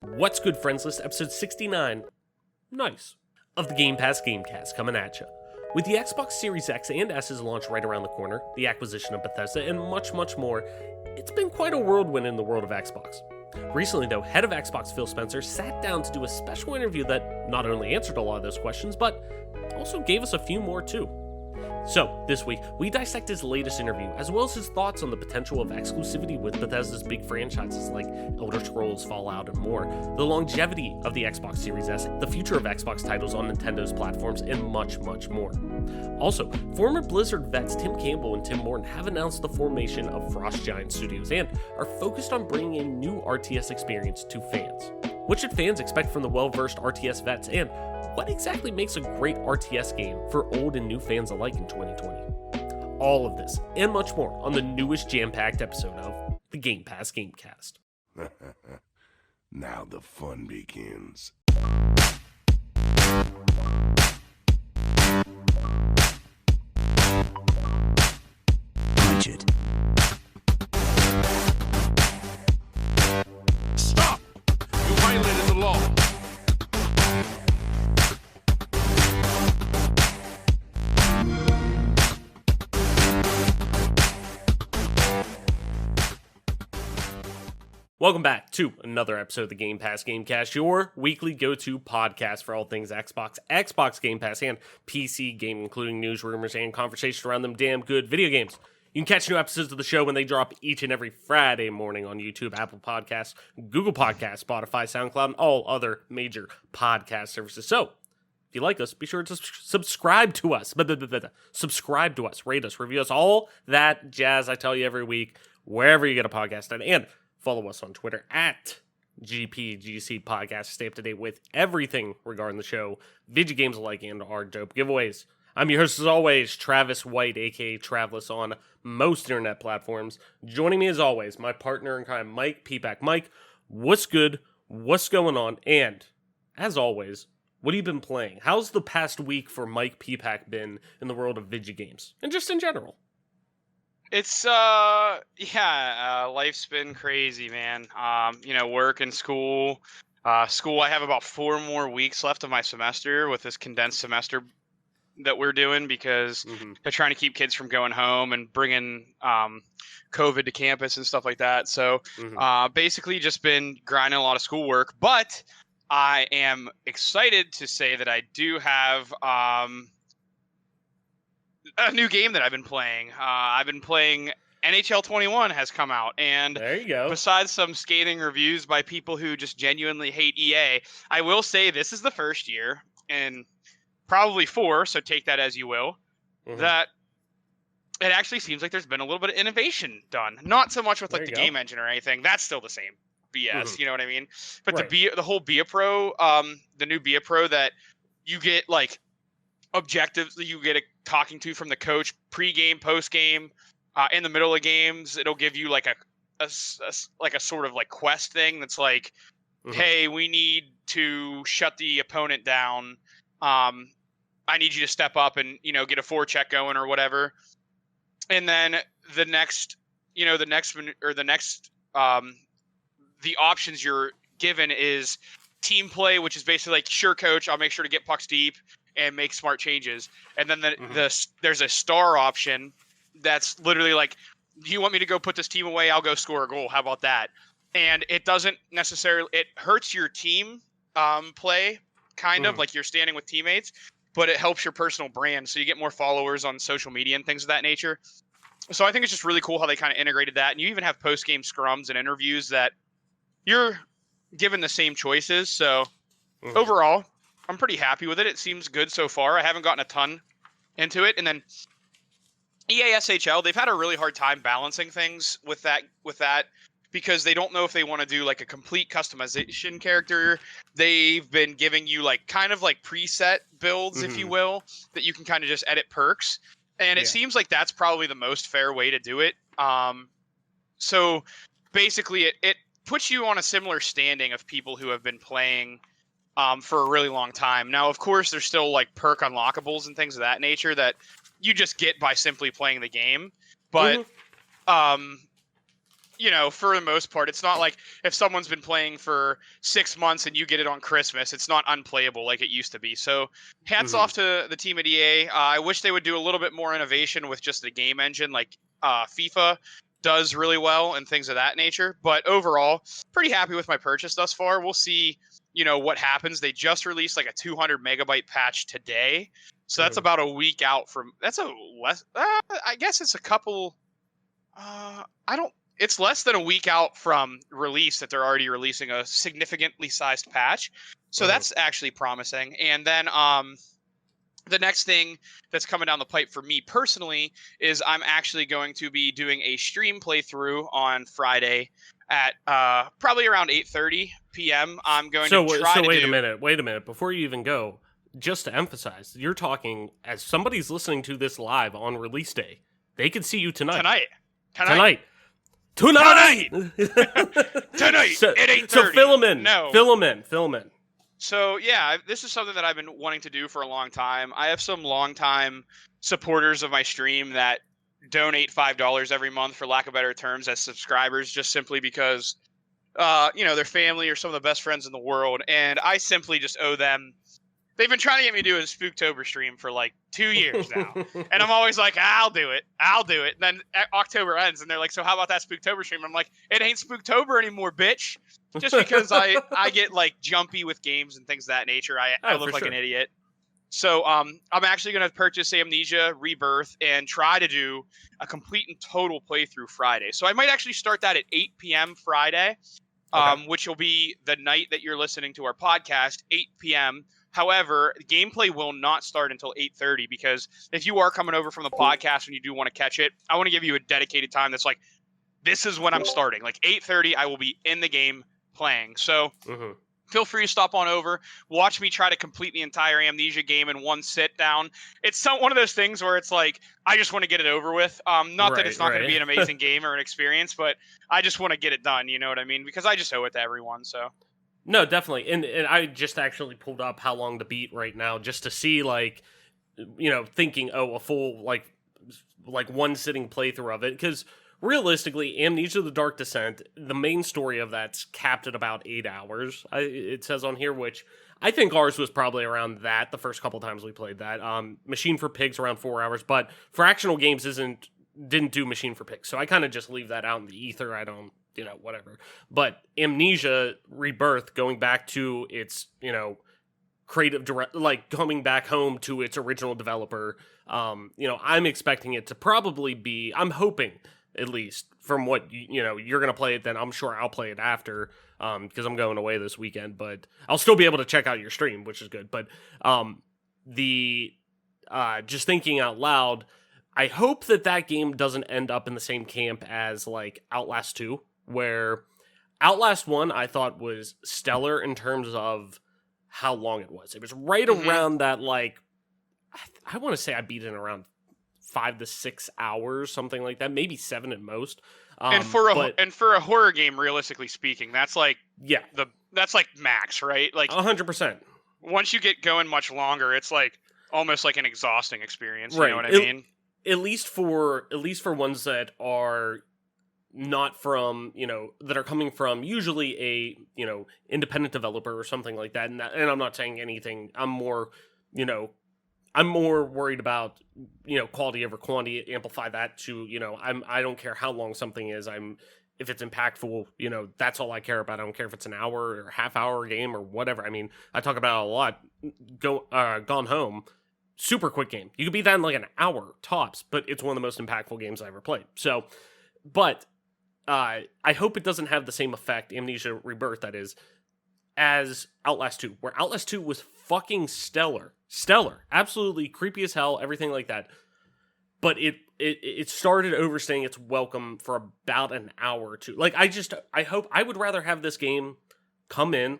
What's good, friends list, episode 69, nice, of the Game Pass Gamecast coming at you. With the Xbox Series X and S's launch right around the corner, the acquisition of Bethesda, and much, much more, it's been quite a whirlwind in the world of Xbox. Recently, though, head of Xbox Phil Spencer sat down to do a special interview that not only answered a lot of those questions, but also gave us a few more too. So, this week, we dissect his latest interview, as well as his thoughts on the potential of exclusivity with Bethesda's big franchises like Elder Scrolls, Fallout, and more, the longevity of the Xbox Series S, the future of Xbox titles on Nintendo's platforms, and much, much more. Also, former Blizzard vets Tim Campbell and Tim Morton have announced the formation of Frost Giant Studios and are focused on bringing a new RTS experience to fans. What should fans expect from the well-versed RTS vets, and what exactly makes a great RTS game for old and new fans alike in 2020? All of this and much more on the newest jam-packed episode of the Game Pass Gamecast. Now the fun begins. Budget. Stop! You violated the law. Welcome back to another episode of the Game Pass Gamecast, your weekly go-to podcast for all things Xbox, Xbox Game Pass, and PC gaming, including news, rumors, and conversation around them damn good video games. You can catch new episodes of the show when they drop each and every Friday morning on YouTube, Apple Podcasts, Google Podcasts, Spotify, SoundCloud, and all other major podcast services. So, if you like us, be sure to subscribe to us. Subscribe to us, rate us, review us, all that jazz I tell you every week, wherever you get a podcast at. And follow us on Twitter at GPGC Podcast. Stay up to date with everything regarding the show, video games alike, and our dope giveaways. I'm your host, as always, Travis White, a.k.a. Traveless on most internet platforms. Joining me, as always, my partner in crime, Mike Peepak. Mike, what's good? What's going on? And, as always, what have you been playing? How's the past week for Mike Peepak been in the world of video games? And just in general? It's life's been crazy, man. Work and school. School, I have about 4 more weeks left of my semester with this condensed semester that we're doing because they're trying to keep kids from going home and bringing COVID to campus and stuff like that. So basically just been grinding a lot of schoolwork, but I am excited to say that I do have a new game that I've been playing. NHL 21 has come out, and there you go. Besides some scathing reviews by people who just genuinely hate EA, I will say this is the first year, and probably 4, so take that as you will, that it actually seems like there's been a little bit of innovation done. Not so much with like the game engine or anything. That's still the same BS, you know what I mean? But the whole BIA Pro, the new BIA Pro that you get like objectives that you get talking to from the coach pre-game, post-game, in the middle of games. It'll give you like a sort of like quest thing that's like, hey, we need to shut the opponent down. I need you to step up and, get a forecheck going or whatever. And then the options you're given is team play, which is basically like, sure, coach, I'll make sure to get pucks deep and make smart changes. And then there's a star option that's literally like, do you want me to go put this team away? I'll go score a goal. How about that? And it doesn't necessarily, it hurts your team play, kind of like you're standing with teammates, but it helps your personal brand. So you get more followers on social media and things of that nature. So I think it's just really cool how they kind of integrated that. And you even have post-game scrums and interviews that you're given the same choices. So overall, I'm pretty happy with it. It seems good so far. I haven't gotten a ton into it. And then EASHL, they've had a really hard time balancing things with that because they don't know if they want to do like a complete customization character. They've been giving you like kind of like preset builds, if you will, that you can kind of just edit perks. And it seems like that's probably the most fair way to do it. So basically it puts you on a similar standing of people who have been playing for a really long time. Now, of course, there's still like perk unlockables and things of that nature that you just get by simply playing the game. But for the most part, it's not like if someone's been playing for 6 months and you get it on Christmas, it's not unplayable like it used to be. So hats off to the team at EA. I wish they would do a little bit more innovation with just the game engine, like FIFA does really well and things of that nature. But overall, pretty happy with my purchase thus far. We'll see, what happens. They just released like a 200 megabyte patch today. So that's about a week out from, I guess it's a couple, it's less than a week out from release that they're already releasing a significantly sized patch. So that's actually promising. And then, the next thing that's coming down the pipe for me personally is I'm actually going to be doing a stream playthrough on Friday at probably around 8:30 p.m. I'm going to try to wait a minute. Before you even go, just to emphasize, you're talking as somebody's listening to this live on release day. They could see you tonight. Tonight. Tonight. So, at 8:30. So fill them in. So, yeah, this is something that I've been wanting to do for a long time. I have some longtime supporters of my stream that donate $5 every month, for lack of better terms, as subscribers, just simply because, their family are some of the best friends in the world. And I simply just owe them. They've been trying to get me to do a Spooktober stream for like 2 years now. And I'm always like, I'll do it. And then October ends and they're like, so how about that Spooktober stream? I'm like, it ain't Spooktober anymore, bitch. Just because I get like jumpy with games and things of that nature. I look like an idiot. So I'm actually going to purchase Amnesia Rebirth and try to do a complete and total playthrough Friday. So I might actually start that at 8 p.m. Friday, which will be the night that you're listening to our podcast, 8 p.m. However, gameplay will not start until 8:30 because if you are coming over from the podcast and you do want to catch it, I want to give you a dedicated time that's like, this is when I'm starting. Like 8:30, I will be in the game playing. So feel free to stop on over. Watch me try to complete the entire Amnesia game in one sit down. It's one of those things where it's like, I just want to get it over with. Not that it's not going to be an amazing game or an experience, but I just want to get it done. You know what I mean? Because I just owe it to everyone. So. No, definitely. And I just actually pulled up how long to beat right now just to see, like, thinking, a full, like one sitting playthrough of it. Because realistically, Amnesia the Dark Descent, the main story of that's capped at about 8 hours, it says on here, which I think ours was probably around that the first couple times we played that. Machine for Pigs around 4 hours, but Fractional Games didn't do Machine for Pigs. So I kind of just leave that out in the ether. I don't... whatever. But Amnesia Rebirth, going back to its, creative direct, like coming back home to its original developer, I'm expecting it to probably be, I'm hoping at least from what, you're going to play it, then I'm sure I'll play it after, because I'm going away this weekend, but I'll still be able to check out your stream, which is good. But, just thinking out loud, I hope that game doesn't end up in the same camp as like Outlast 2. Where Outlast 1 I thought was stellar in terms of how long it was. It was right around that, like, I want to say I beat it in around 5 to 6 hours, something like that, maybe 7 at most. And for a horror game, realistically speaking, that's like that's like max, right? Like 100%. Once you get going much longer, it's like almost like an exhausting experience. You know what I mean? At least for ones that are not from, that are coming from usually a, independent developer or something like that. And I'm not saying anything. I'm more worried about, quality over quantity, amplify that to, I don't care how long something is. If it's impactful, that's all I care about. I don't care if it's an hour or half hour game or whatever. I mean, I talk about it a lot. Gone Home, super quick game. You could beat that in like an hour tops, but it's one of the most impactful games I ever played. So, but I hope it doesn't have the same effect, Amnesia Rebirth, that is, as Outlast 2, where Outlast 2 was fucking stellar. Absolutely creepy as hell, everything like that. But it started overstaying its welcome for about an hour or two. Like, I would rather have this game come in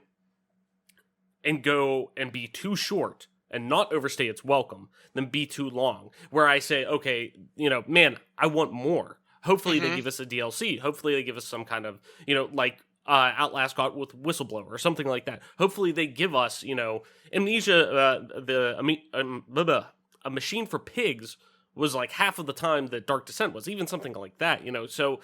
and go and be too short and not overstay its welcome than be too long, where I say, okay, man, I want more. Hopefully they give us a DLC. Hopefully they give us some kind of, like Outlast got with Whistleblower or something like that. Hopefully they give us, Amnesia, a Machine for Pigs was like half of the time that Dark Descent was, even something like that, So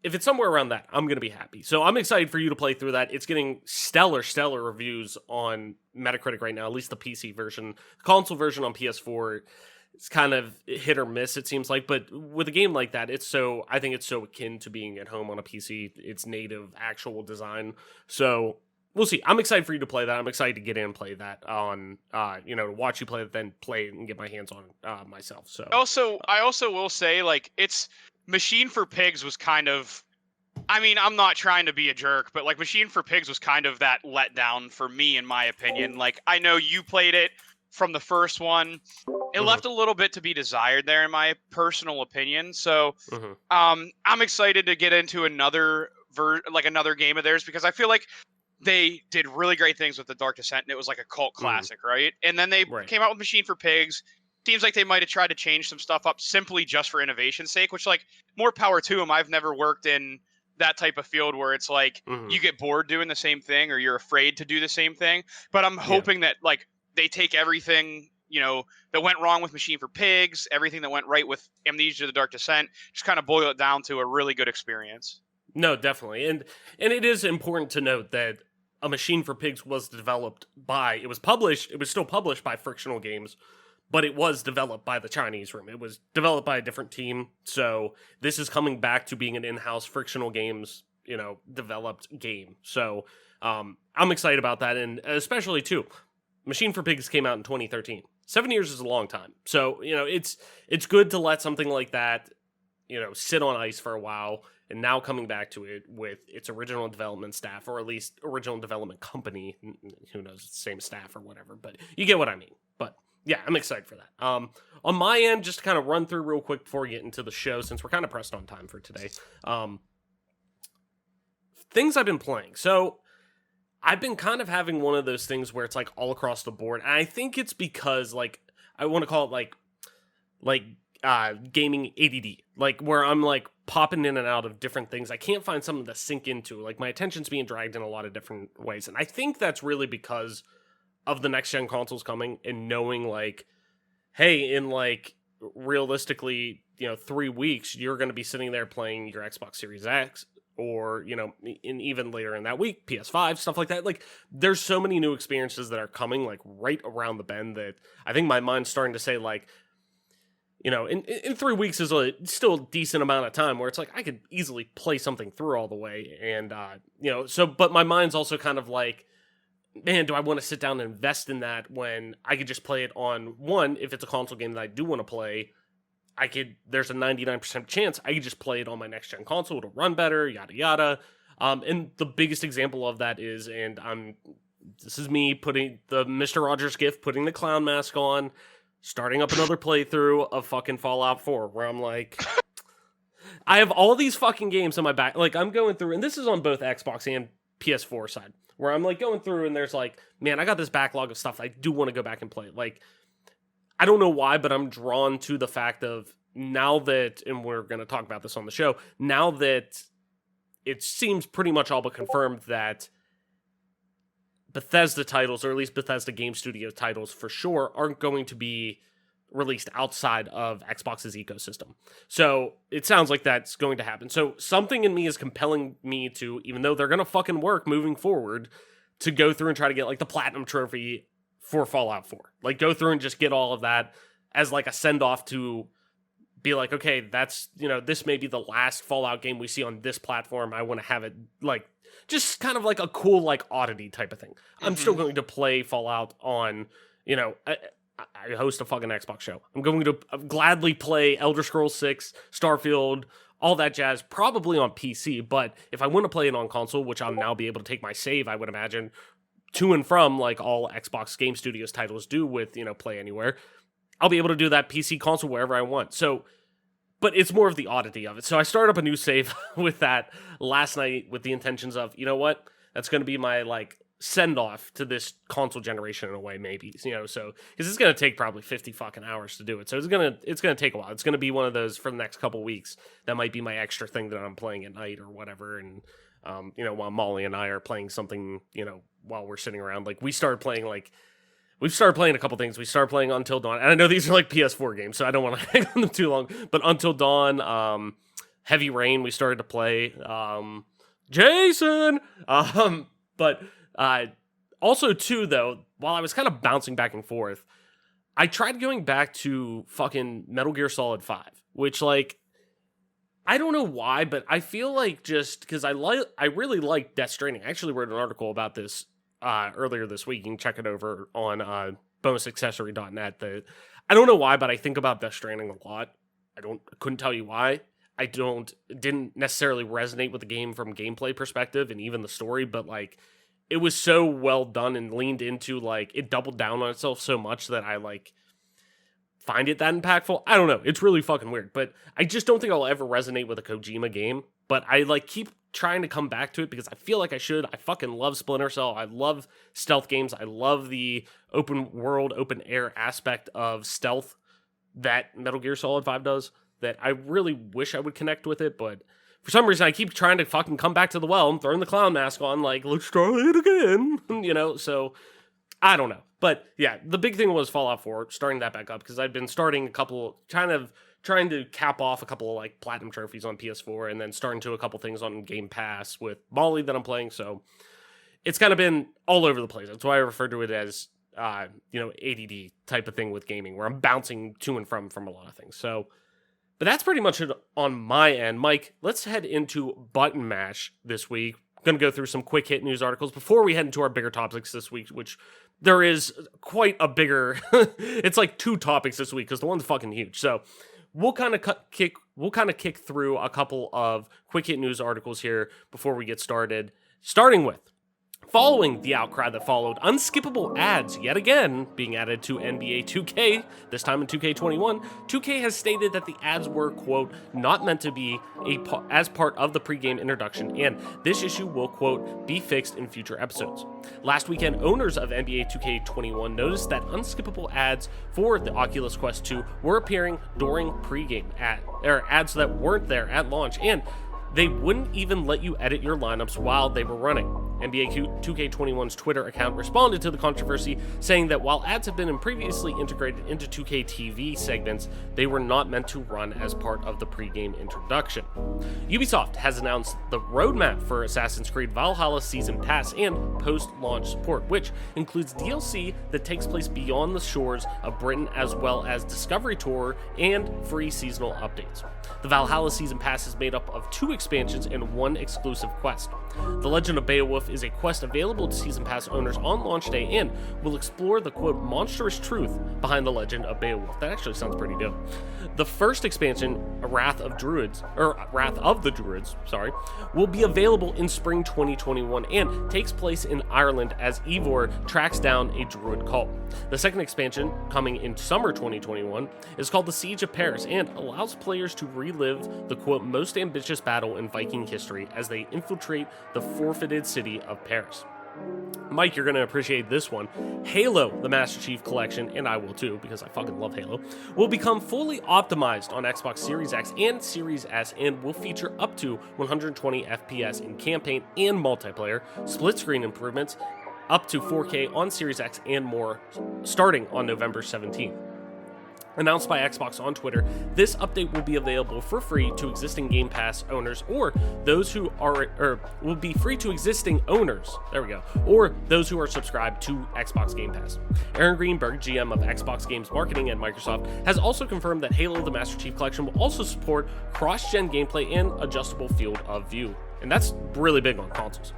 if it's somewhere around that, I'm going to be happy. So I'm excited for you to play through that. It's getting stellar reviews on Metacritic right now, at least the PC version. The console version on PS4, it's kind of hit or miss, it seems like. But with a game like that, I think it's so akin to being at home on a PC. It's native, actual design. So we'll see. I'm excited for you to play that. I'm excited to get in and play that on, to watch you play it, then play it and get my hands on it myself. So I also will say, like, it's Machine for Pigs was kind of, I mean, I'm not trying to be a jerk, but like Machine for Pigs was kind of that letdown for me, in my opinion. Like, I know you played it from the first one. It left a little bit to be desired there, in my personal opinion. So, I'm excited to get into another game of theirs, because I feel like they did really great things with the Dark Descent, and it was like a cult classic, right? And then they came out with Machine for Pigs. Seems like they might have tried to change some stuff up simply just for innovation's sake, which, like, more power to them. I've never worked in that type of field where it's like you get bored doing the same thing, or you're afraid to do the same thing. But I'm hoping that, like, they take everything, that went wrong with Machine for Pigs, everything that went right with Amnesia: The Dark Descent, just kind of boil it down to a really good experience. No, definitely. And it is important to note that A Machine for Pigs was still published by Frictional Games, but it was developed by the Chinese room. It was developed by a different team. So this is coming back to being an in-house Frictional Games, developed game. So I'm excited about that. And especially, too, Machine for Pigs came out in 2013. 7 years is a long time. So, it's good to let something like that, sit on ice for a while, and now coming back to it with its original development staff, or at least original development company. Who knows, it's the same staff or whatever, but you get what I mean. But yeah, I'm excited for that. On my end, just to kind of run through real quick before we get into the show, since we're kind of pressed on time for today. Things I've been playing. So I've been kind of having one of those things where it's like all across the board. And I think it's because, like, I want to call it like gaming ADD, like where I'm like popping in and out of different things. I can't find something to sink into. Like, my attention's being dragged in a lot of different ways. And I think that's really because of the next gen consoles coming, and knowing, like, hey, in like realistically, 3 weeks, you're going to be sitting there playing your Xbox Series X, or, in even later in that week, PS5, stuff like that. Like, there's so many new experiences that are coming, like, right around the bend, that I think my mind's starting to say, like, in 3 weeks is still a decent amount of time where it's like I could easily play something through all the way. And, but my mind's also kind of like, man, do I want to sit down and invest in that when I could just play it on one? If it's a console game that I do want to play, there's a 99% chance I could just play it on my next gen console. It'll run better, yada, yada. And the biggest example of that is, this is me putting the Mr. Rogers gift, putting the clown mask on, starting up another playthrough of fucking Fallout 4, where I'm like, I have all these fucking games on my back. Like, I'm going through, and this is on both Xbox and PS4 side, where I'm like going through and there's like, man, I got this backlog of stuff I do want to go back and play. Like, I don't know why, but I'm drawn to the fact of, now that, and we're going to talk about this on the show, now that it seems pretty much all but confirmed that Bethesda titles, or at least Bethesda Game Studio titles for sure, aren't going to be released outside of Xbox's ecosystem. So it sounds like that's going to happen. So something in me is compelling me to, even though they're going to fucking work moving forward, to go through and try to get like the platinum trophy for Fallout 4. Like, go through and just get all of that as like a send off to be like, okay, that's, this may be the last Fallout game we see on this platform. I want to have it like just kind of like a cool, like, oddity type of thing. Mm-hmm. I'm still going to play Fallout on, I host a fucking Xbox show. I'm going to gladly play Elder Scrolls 6, Starfield, all that jazz, probably on PC. But if I want to play it on console, which I'll now be able to take my save, I would imagine, to and from, like all Xbox Game Studios titles do with, Play Anywhere, I'll be able to do that PC, console, wherever I want. So, but it's more of the oddity of it. So I started up a new save with that last night with the intentions of, you know what, that's going to be my, like, send-off to this console generation in a way, maybe, so, because it's going to take probably 50 fucking hours to do it. So it's going to take a while. It's going to be one of those for the next couple weeks. That might be my extra thing that I'm playing at night or whatever. And, while Molly and I are playing something, while we're sitting around, like, we've started playing a couple things. We started playing Until Dawn, and I know these are like PS4 games, so I don't want to hang on them too long, but Until Dawn, Heavy Rain we started to play. Jason! But also, too, though, while I was kind of bouncing back and forth, I tried going back to fucking Metal Gear Solid 5, which, like, I don't know why, but I feel like just because I really like Death Stranding. I actually wrote an article about this earlier this week. You can check it over on bonusaccessory.net. I don't know why, but I think about Death Stranding a lot. I couldn't tell you why. Didn't necessarily resonate with the game from gameplay perspective and even the story, but like it was so well done and leaned into, like, it doubled down on itself so much that I like find it that impactful. I don't know. It's really fucking weird, but I just don't think I'll ever resonate with a Kojima game, but I like keep trying to come back to it because I feel like I should. I fucking love Splinter Cell. I love stealth games. I love the open world, open air aspect of stealth that Metal Gear Solid 5 does, that I really wish I would connect with it, but for some reason I keep trying to fucking come back to the well. I'm throwing the clown mask on, like, let's try it again, so I don't know. But yeah, the big thing was Fallout 4, starting that back up, because I've been starting a couple, kind of trying to cap off a couple of, like, platinum trophies on PS4, and then starting to a couple things on Game Pass with Molly that I'm playing, so it's kind of been all over the place. That's why I refer to it as, ADD type of thing with gaming, where I'm bouncing to and from a lot of things. So, but that's pretty much it on my end. Mike, let's head into Button Mash this week. I'm going to go through some quick hit news articles before we head into our bigger topics this week, which there is quite a bigger, it's like 2 topics this week because the one's fucking huge. So we'll kind of kick through a couple of quick hit news articles here before we get started, starting with, following the outcry that followed, unskippable ads yet again being added to NBA 2K, this time in 2K21, 2K has stated that the ads were, quote, not meant to be as part of the pregame introduction, and this issue will, quote, be fixed in future episodes. Last weekend, owners of NBA 2K21 noticed that unskippable ads for the Oculus Quest 2 were appearing during pregame ads that weren't there at launch, and they wouldn't even let you edit your lineups while they were running. NBA 2K21's Twitter account responded to the controversy, saying that while ads have been previously integrated into 2K TV segments, they were not meant to run as part of the pregame introduction. Ubisoft has announced the roadmap for Assassin's Creed Valhalla Season Pass and post-launch support, which includes DLC that takes place beyond the shores of Britain, as well as Discovery Tour and free seasonal updates. The Valhalla Season Pass is made up of 2 expansions and 1 exclusive quest. The Legend of Beowulf is a quest available to Season Pass owners on launch day and will explore the, quote, monstrous truth behind the Legend of Beowulf. That actually sounds pretty dope. The first expansion, Wrath of the Druids, will be available in spring 2021 and takes place in Ireland as Eivor tracks down a druid cult. The second expansion, coming in summer 2021, is called the Siege of Paris and allows players to relive the, quote, most ambitious battle in Viking history as they infiltrate the forfeited city of Paris. Mike, you're going to appreciate this one. Halo, the Master Chief Collection, and I will too, because I fucking love Halo, will become fully optimized on Xbox Series X and Series S and will feature up to 120 FPS in campaign and multiplayer, split-screen improvements, up to 4K on Series X, and more, starting on November 17th. Announced by Xbox on Twitter, this update will be available for free to existing Game Pass owners or those who are, will be free to existing owners, or those who are subscribed to Xbox Game Pass. Aaron Greenberg, GM of Xbox Games Marketing at Microsoft, has also confirmed that Halo the Master Chief Collection will also support cross-gen gameplay and adjustable field of view, and that's really big on consoles.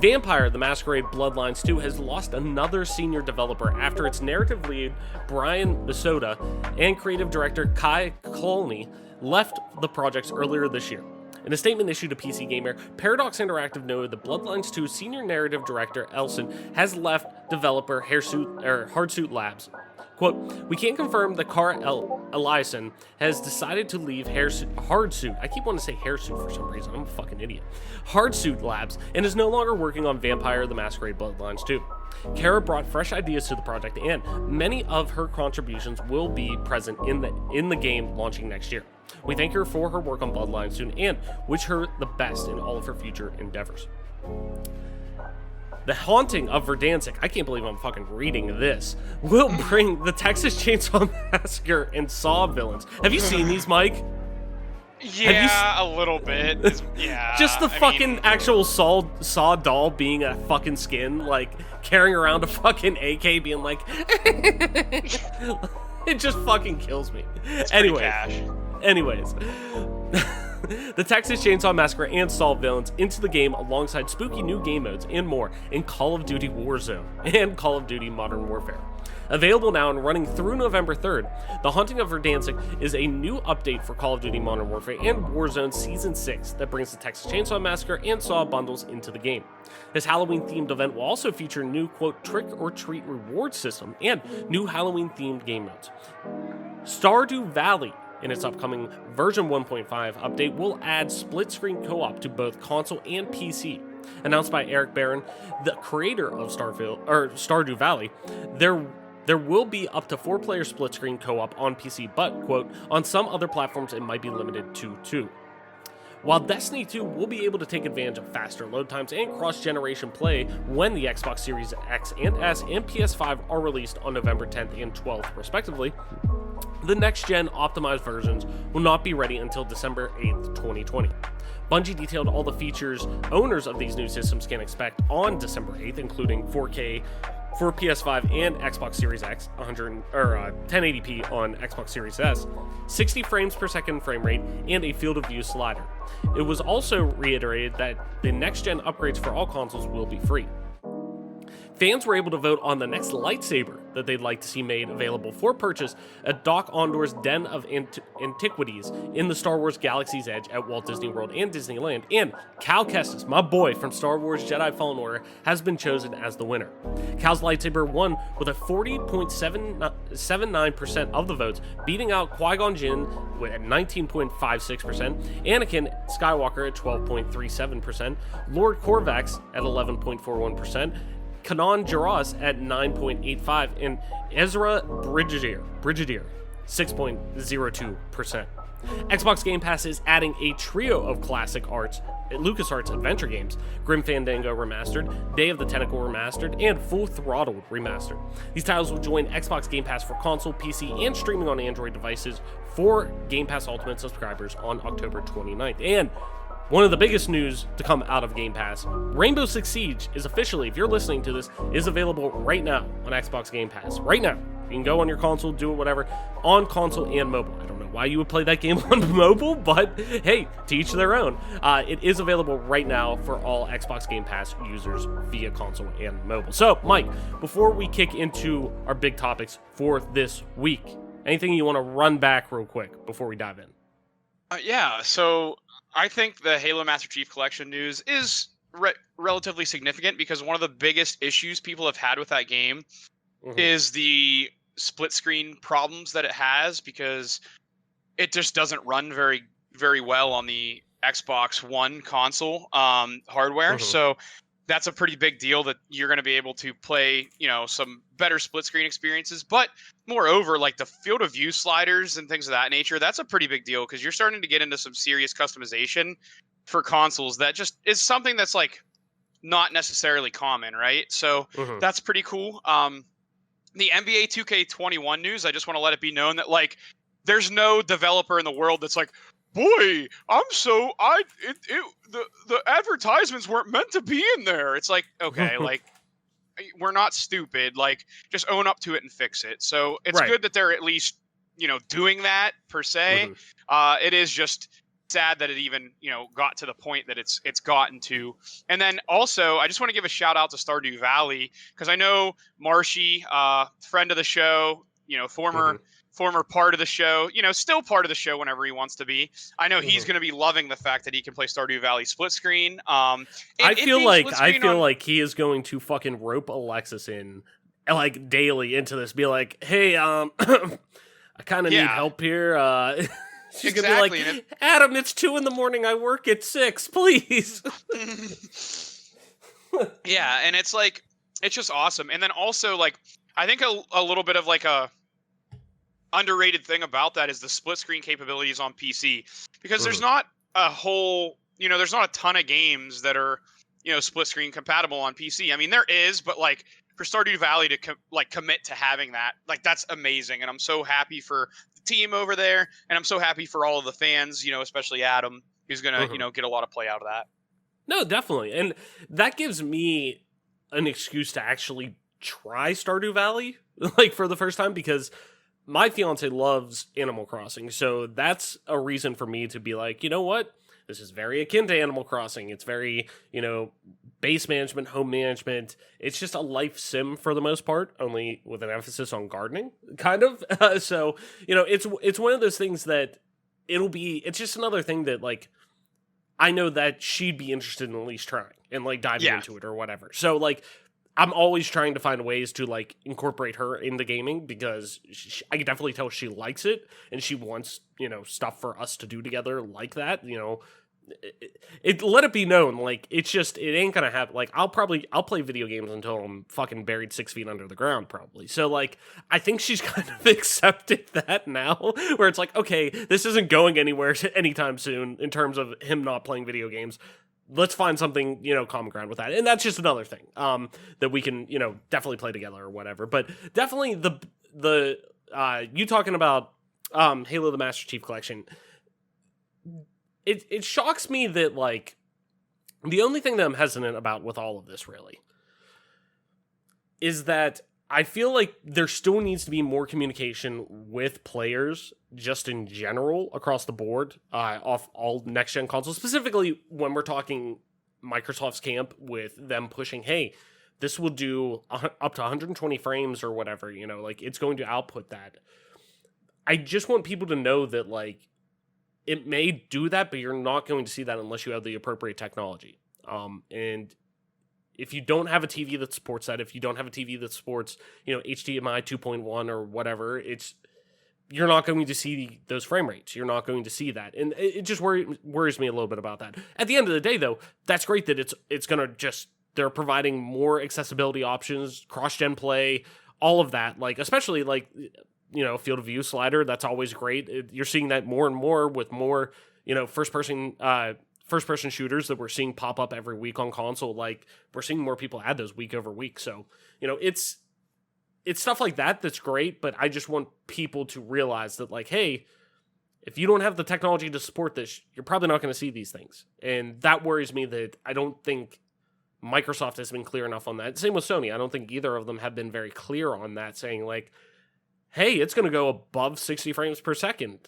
Vampire the Masquerade Bloodlines 2 has lost another senior developer after its narrative lead, Brian Bisoda, and creative director Kai Colney left the project earlier this year. In a statement issued to PC Gamer, Paradox Interactive noted that Bloodlines 2 senior narrative director Elson has left developer Hardsuit Labs. Quote, we can't confirm that Cara Eliason has decided to leave Hardsuit. I keep wanting to say Hairsuit for some reason. I'm a fucking idiot. Hardsuit Labs, and is no longer working on Vampire the Masquerade Bloodlines 2. Kara brought fresh ideas to the project, and many of her contributions will be present in the game launching next year. We thank her for her work on Bloodlines 2 and wish her the best in all of her future endeavors. The Haunting of Verdansk, I can't believe I'm fucking reading this, will bring the Texas Chainsaw Massacre and Saw villains. Have you seen these, Mike? Yeah, a little bit. Yeah. Just the I fucking mean, actual Saw doll being a fucking skin, like carrying around a fucking AK, being like, it just fucking kills me. it's pretty Anyway, cash. anyways. The Texas Chainsaw Massacre and Saw villains into the game alongside spooky new game modes and more in Call of Duty Warzone and Call of Duty Modern Warfare. Available now and running through November 3rd, The Haunting of Verdansk is a new update for Call of Duty Modern Warfare and Warzone Season 6 that brings the Texas Chainsaw Massacre and Saw bundles into the game. This Halloween-themed event will also feature new, quote, trick-or-treat reward system and new Halloween-themed game modes. Stardew Valley, in its upcoming version 1.5 update, will add split-screen co-op to both console and PC. Announced by Eric Barron, the creator of Stardew Valley, there will be up to 4-player split-screen co-op on PC, but, quote, on some other platforms it might be limited to 2. While Destiny 2 will be able to take advantage of faster load times and cross-generation play when the Xbox Series X and S and PS5 are released on November 10th and 12th, respectively, the next-gen optimized versions will not be ready until December 8th, 2020. Bungie detailed all the features owners of these new systems can expect on December 8th, including 4K for PS5 and Xbox Series X, 1080p on Xbox Series S, 60 frames per second frame rate, and a field of view slider. It was also reiterated that the next-gen upgrades for all consoles will be free. Fans were able to vote on the next lightsaber that they'd like to see made available for purchase at Doc Ondor's Den of Antiquities in the Star Wars Galaxy's Edge at Walt Disney World and Disneyland, and Cal Kestis, my boy from Star Wars Jedi Fallen Order, has been chosen as the winner. Cal's lightsaber won with a 40.79% of the votes, beating out Qui-Gon Jinn at 19.56%, Anakin Skywalker at 12.37%, Lord Corvax at 11.41%, Kanan Jarrus at 9.85%, and Ezra Bridger 6.02%. Xbox Game Pass is adding a trio of classic LucasArts adventure games: Grim Fandango Remastered, Day of the Tentacle Remastered, and Full Throttle Remastered. These titles will join Xbox Game Pass for console, PC, and streaming on Android devices for Game Pass Ultimate subscribers on October 29th. And one of the biggest news to come out of Game Pass, Rainbow Six Siege is officially, if you're listening to this, is available right now on Xbox Game Pass. Right now. You can go on your console, do it, whatever, on console and mobile. I don't know why you would play that game on mobile, but hey, to each their own. It is available right now for all Xbox Game Pass users via console and mobile. So, Mike, before we kick into our big topics for this week, anything you want to run back real quick before we dive in? So I think the Halo Master Chief Collection news is relatively significant because one of the biggest issues people have had with that game is the split screen problems that it has, because it just doesn't run very, very well on the Xbox One console hardware. So that's a pretty big deal that you're going to be able to play, some better split screen experiences. But moreover, like the field of view sliders and things of that nature, that's a pretty big deal because you're starting to get into some serious customization for consoles that just is something that's like not necessarily common, right? So that's pretty cool. The NBA 2K21 news, I just want to let it be known that like there's no developer in the world that's like, boy, the advertisements weren't meant to be in there. It's like, okay, like we're not stupid. Like just own up to it and fix it. So it's good that they're at least, doing that per se. It is just sad that it even, got to the point that it's gotten to. And then also, I just want to give a shout out to Stardew Valley because I know Marshy, friend of the show, former part of the show, still part of the show whenever he wants to be. I know he's going to be loving the fact that he can play Stardew Valley split screen. I feel like he is going to fucking rope Alexis in like daily into this, be like, hey, I kind of need help here. She's gonna be like, Adam, it's 2 a.m. I work at 6, please. Yeah, and it's like, it's just awesome. And then also, like, I think a little bit of like a underrated thing about that is the split screen capabilities on PC, because there's not a whole, there's not a ton of games that are, split screen compatible on PC. I mean, there is, but like for Stardew Valley to commit to having that, like that's amazing, and I'm so happy for team over there, and I'm so happy for all of the fans, especially Adam, who's gonna, get a lot of play out of that. No, definitely. And that gives me an excuse to actually try Stardew Valley, like, for the first time, because my fiance loves Animal Crossing. So that's a reason for me to be like, you know what? This is very akin to Animal Crossing. It's very, base management, home management. It's just a life sim for the most part, only with an emphasis on gardening, kind of. So, it's one of those things that it's just another thing that, like, I know that she'd be interested in at least trying and, like, diving into it or whatever. So, like, I'm always trying to find ways to, like, incorporate her into gaming because I can definitely tell she likes it and she wants, stuff for us to do together like that, let it be known, like, it ain't gonna happen. Like, I'll play video games until I'm fucking buried 6 feet under the ground, probably. So, like, I think she's kind of accepted that now, where it's like, okay, this isn't going anywhere anytime soon in terms of him not playing video games. Let's find something, common ground with that. And that's just another thing, that we can, definitely play together or whatever. But definitely the you talking about, Halo the Master Chief Collection, it shocks me that, like, the only thing that I'm hesitant about with all of this, really, is that I feel like there still needs to be more communication with players, just in general, across the board, off all next-gen consoles, specifically when we're talking Microsoft's camp with them pushing, hey, this will do up to 120 frames or whatever, like, it's going to output that. I just want people to know that, like, it may do that, but you're not going to see that unless you have the appropriate technology. And if you don't have a TV that supports that, if you don't have a TV that supports, HDMI 2.1 or whatever, you're not going to see those frame rates. You're not going to see that. And it just worries me a little bit about that. At the end of the day, though, that's great that it's going to they're providing more accessibility options, cross-gen play, all of that. Like, especially, like, field of view slider, that's always great. You're seeing that more and more with more, first person shooters that we're seeing pop up every week on console. Like, we're seeing more people add those week over week. So, it's stuff like that that's great, but I just want people to realize that, like, hey, if you don't have the technology to support this, you're probably not going to see these things. And that worries me that I don't think Microsoft has been clear enough on that. Same with Sony. I don't think either of them have been very clear on that, saying, like, hey, it's going to go above 60 frames per second,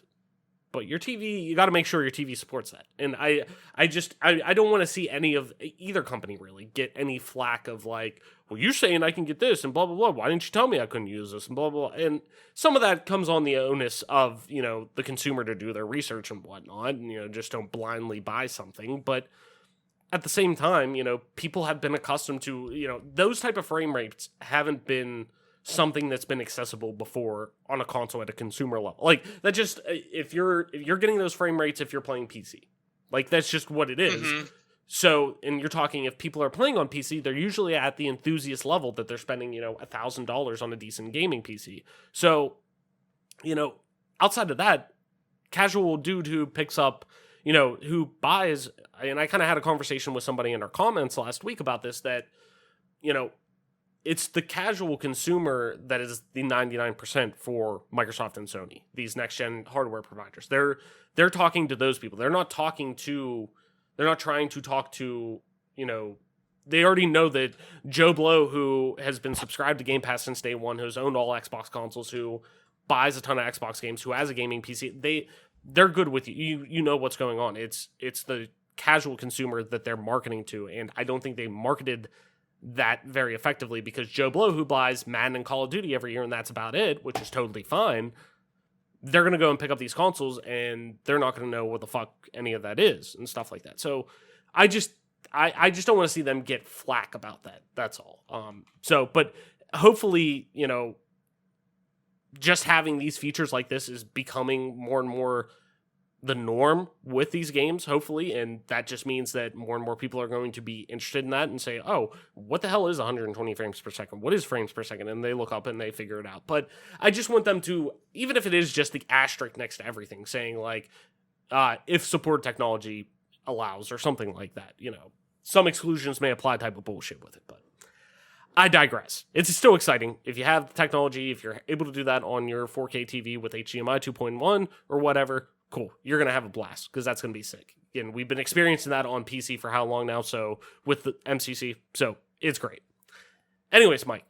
but your TV, you got to make sure your TV supports that. And I don't want to see any of either company really get any flack of, like, well, you're saying I can get this and blah, blah, blah. Why didn't you tell me I couldn't use this and blah, blah, blah. And some of that comes on the onus of, the consumer to do their research and whatnot, and, just don't blindly buy something. But at the same time, people have been accustomed to, those type of frame rates haven't been something that's been accessible before on a console at a consumer level. Like, that just, if you're getting those frame rates if you're playing PC. Like, that's just what it is. Mm-hmm. So, and you're talking, if people are playing on PC, they're usually at the enthusiast level that they're spending, $1,000 on a decent gaming PC. So, outside of that, casual dude who picks up, who buys, and I kind of had a conversation with somebody in our comments last week about this, that, it's the casual consumer that is the 99% for Microsoft and Sony, these next-gen hardware providers. They're talking to those people. They're not trying to talk to, they already know that Joe Blow, who has been subscribed to Game Pass since day one, who's owned all Xbox consoles, who buys a ton of Xbox games, who has a gaming PC, they're good with you. You know what's going on. It's the casual consumer that they're marketing to, and I don't think they marketed that very effectively, because Joe Blow, who buys Madden and Call of Duty every year, and that's about it, which is totally fine, they're going to go and pick up these consoles, and they're not going to know what the fuck any of that is, and stuff like that. So I just don't want to see them get flack about that. That's all. But hopefully, just having these features like this is becoming more and more the norm with these games, hopefully, and that just means that more and more people are going to be interested in that and say, oh, what the hell is 120 frames per second? What is frames per second? And they look up and they figure it out. But I just want them to, even if it is just the asterisk next to everything, saying, like, if support technology allows or something like that, some exclusions may apply type of bullshit with it. But I digress. It's still exciting. If you have the technology, if you're able to do that on your 4K TV with HDMI 2.1 or whatever, cool. You're going to have a blast because that's going to be sick. And we've been experiencing that on PC for how long now? So with the MCC, so it's great. Anyways, Mike,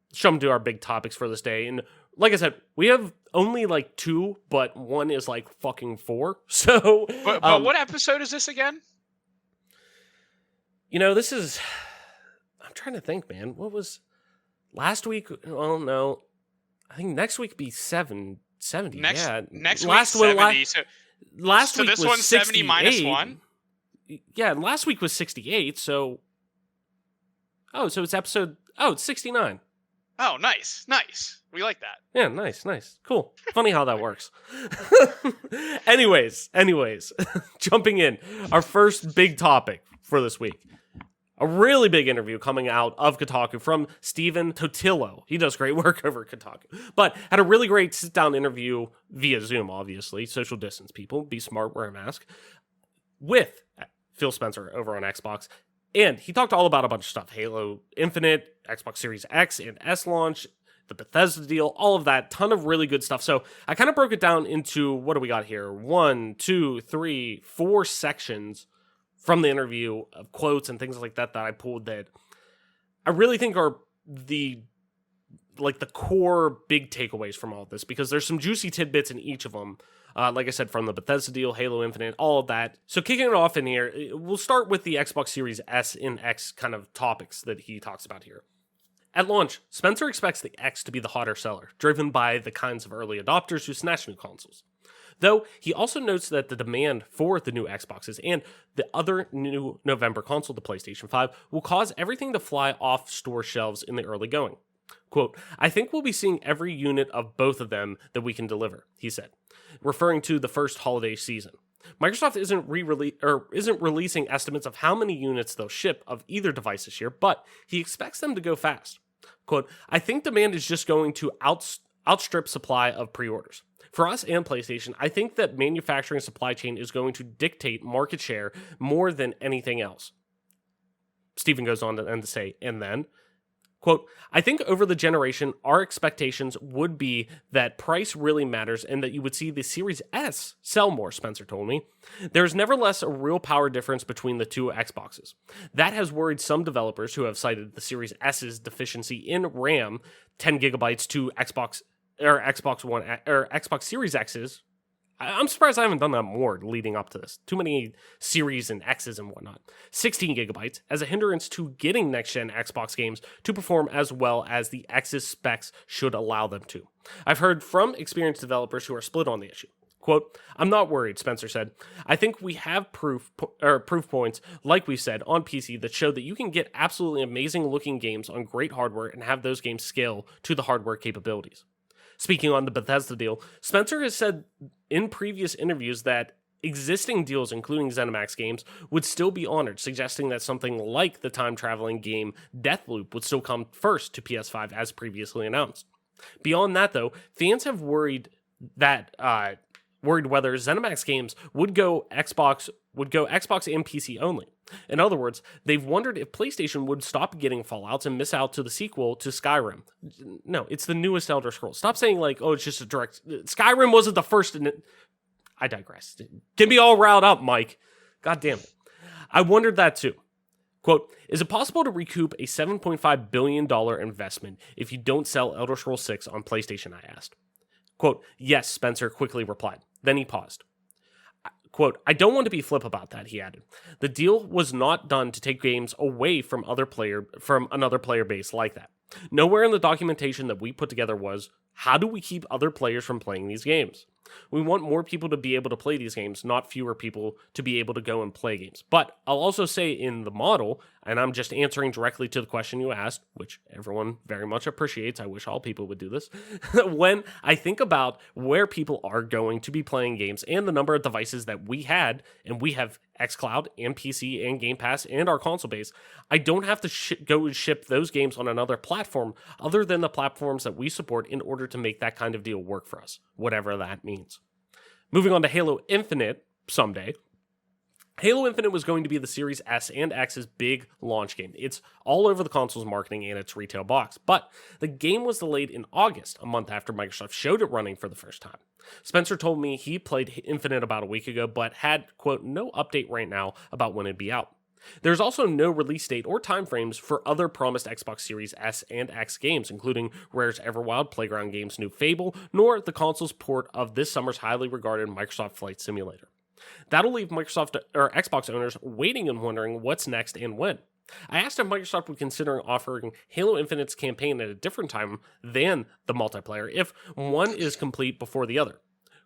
let's jump into our big topics for this day. And like I said, we have only like 2, but one is like fucking 4. So, but what episode is this again? This is... I'm trying to think, man. What was last week? Well, no. I think next week be 70. Next last week 70. Last so week this was one's 70 minus 1. Yeah, last week was 68. So, so it's episode. It's 69. Oh, nice. We like that. Yeah, nice, cool. Funny how that works. Anyways, jumping in, our first big topic for this week. A really big interview coming out of Kotaku from Stephen Totillo. He does great work over at Kotaku. But had a really great sit-down interview via Zoom, obviously. Social distance, people. Be smart, wear a mask. With Phil Spencer over on Xbox. And he talked all about a bunch of stuff. Halo Infinite, Xbox Series X and S launch, the Bethesda deal, all of that. Ton of really good stuff. So I kind of broke it down into, what do we got here? 1, 2, 3, 4 sections from the interview of quotes and things like that I pulled that I really think are the core big takeaways from all of this, because there's some juicy tidbits in each of them. Like I said, from the Bethesda deal, Halo Infinite, all of that. So kicking it off in here, we'll start with the Xbox Series S and X kind of topics that he talks about here. At launch, Spencer expects the X to be the hotter seller, driven by the kinds of early adopters who snatch new consoles. Though, he also notes that the demand for the new Xboxes and the other new November console, the PlayStation 5, will cause everything to fly off store shelves in the early going. Quote, I think we'll be seeing every unit of both of them that we can deliver, he said, referring to the first holiday season. Microsoft isn't releasing estimates of how many units they'll ship of either device this year, but he expects them to go fast. Quote, I think demand is just going to outstrip supply of pre-orders. For us and PlayStation, I think that manufacturing supply chain is going to dictate market share more than anything else. Stephen goes on to say, and then, quote, I think over the generation, our expectations would be that price really matters and that you would see the Series S sell more, Spencer told me. There's nevertheless a real power difference between the two Xboxes. That has worried some developers who have cited the Series S's deficiency in RAM, 10 gigabytes to Xbox One or Xbox Series X's. I'm surprised I haven't done that more leading up to this. Too many Series and X's and whatnot. 16 gigabytes as a hindrance to getting next-gen Xbox games to perform as well as the X's specs should allow them to. I've heard from experienced developers who are split on the issue. Quote, I'm not worried, Spencer said. I think we have proof points, like we said, on PC that show that you can get absolutely amazing-looking games on great hardware and have those games scale to the hardware capabilities. Speaking on the Bethesda deal, Spencer has said in previous interviews that existing deals, including ZeniMax games, would still be honored, suggesting that something like the time-traveling game Deathloop would still come first to PS5 as previously announced. Beyond that, though, fans have worried whether ZeniMax games would go Xbox and PC only. In other words, they've wondered if PlayStation would stop getting Fallouts and miss out to the sequel to Skyrim. No, it's the newest Elder Scrolls. Stop saying it's just a direct... Skyrim wasn't the first... I digress. Get me all riled up, Mike. God damn it. I wondered that too. Quote, is it possible to recoup a $7.5 billion investment if you don't sell Elder Scrolls 6 on PlayStation, I asked. Quote, yes, Spencer quickly replied. Then he paused. Quote, I don't want to be flip about that, he added. The deal was not done to take games away from another player base like that. Nowhere in the documentation that we put together was, how do we keep other players from playing these games? We want more people to be able to play these games, not fewer people to be able to go and play games. But I'll also say in the model, and I'm just answering directly to the question you asked, which everyone very much appreciates. I wish all people would do this. When I think about where people are going to be playing games and the number of devices that we had, and we have xCloud and PC and Game Pass and our console base, I don't have to go and ship those games on another platform other than the platforms that we support in order to make that kind of deal work for us, whatever that means. Moving on to Halo Infinite someday. Halo Infinite was going to be the Series S and X's big launch game. It's all over the console's marketing and its retail box, but the game was delayed in August, a month after Microsoft showed it running for the first time. Spencer told me he played Infinite about a week ago, but had, quote, no update right now about when it'd be out. There's also no release date or timeframes for other promised Xbox Series S and X games, including Rare's Everwild, Playground Games' new Fable, nor the console's port of this summer's highly regarded Microsoft Flight Simulator. That'll leave Microsoft or Xbox owners waiting and wondering what's next and when. I asked if Microsoft would consider offering Halo Infinite's campaign at a different time than the multiplayer if one is complete before the other.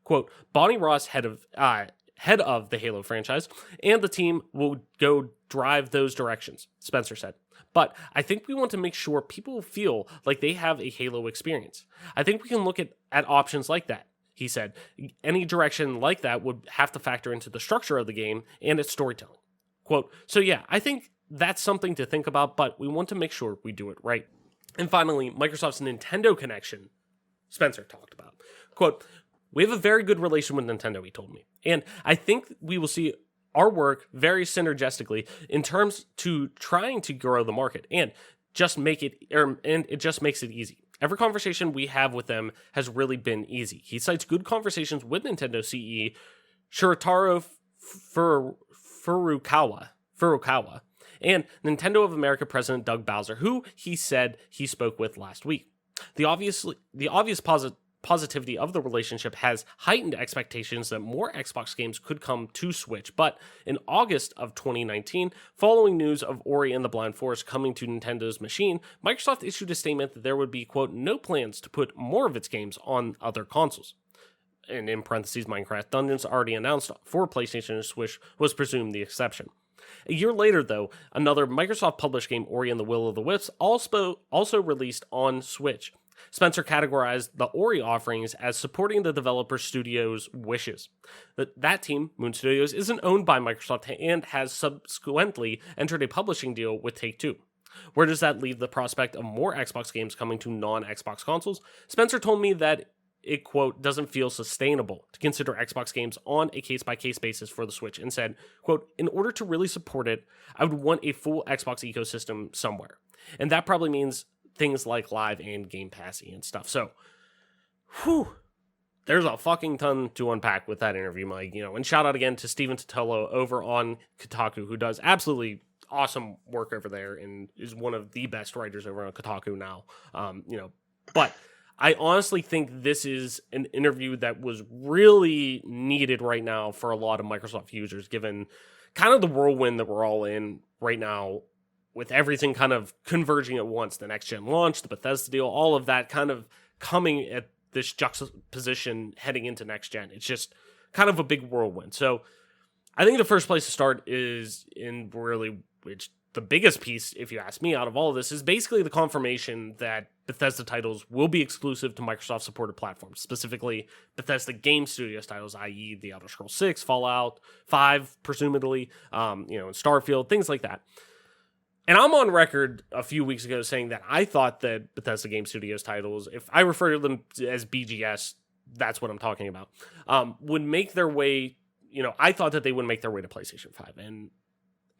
Quote, Bonnie Ross, head of the Halo franchise, and the team will go drive those directions, Spencer said. But I think we want to make sure people feel like they have a Halo experience. I think we can look at options like that. He said, any direction like that would have to factor into the structure of the game and its storytelling. Quote, so yeah, I think that's something to think about, but we want to make sure we do it right. And finally, Microsoft's Nintendo connection, Spencer talked about. Quote, we have a very good relation with Nintendo, he told me. And I think we will see our work very synergistically in terms to trying to grow the market and just make it, and it just makes it easy. Every conversation we have with them has really been easy. He cites good conversations with Nintendo CEO Shirotaro Furukawa and Nintendo of America President Doug Bowser, who he said he spoke with last week. The obvious positivity of the relationship has heightened expectations that more Xbox games could come to Switch, but in August of 2019, following news of Ori and the Blind Forest coming to Nintendo's machine, Microsoft issued a statement that there would be, quote, no plans to put more of its games on other consoles. And in parentheses, Minecraft Dungeons, already announced for PlayStation and Switch, was presumed the exception. A year later, though, another Microsoft-published game, Ori and the Will of the Wisps, also released on Switch. Spencer categorized the Ori offerings as supporting the developer studio's wishes. That team, Moon Studios, isn't owned by Microsoft and has subsequently entered a publishing deal with Take-Two. Where does that leave the prospect of more Xbox games coming to non-Xbox consoles? Spencer told me that it, quote, doesn't feel sustainable to consider Xbox games on a case-by-case basis for the Switch, and said, quote, in order to really support it, I would want a full Xbox ecosystem somewhere. And that probably means things like Live and Game Pass and stuff. So, there's a fucking ton to unpack with that interview, Mike. And shout out again to Steven Totolo over on Kotaku, who does absolutely awesome work over there and is one of the best writers over on Kotaku now. But I honestly think this is an interview that was really needed right now for a lot of Microsoft users, given kind of the whirlwind that we're all in right now, with everything kind of converging at once, the next-gen launch, the Bethesda deal, all of that kind of coming at this juxtaposition heading into next-gen. It's just kind of a big whirlwind. So I think the first place to start is in really, which the biggest piece, if you ask me, out of all of this is basically the confirmation that Bethesda titles will be exclusive to Microsoft-supported platforms, specifically Bethesda Game Studios titles, i.e. The Elder Scrolls 6, Fallout 5, presumably, and Starfield, things like that. And I'm on record a few weeks ago saying that I thought that Bethesda Game Studios titles, if I refer to them as BGS, that's what I'm talking about, would make their way, I thought that they would make their way to PlayStation 5. And,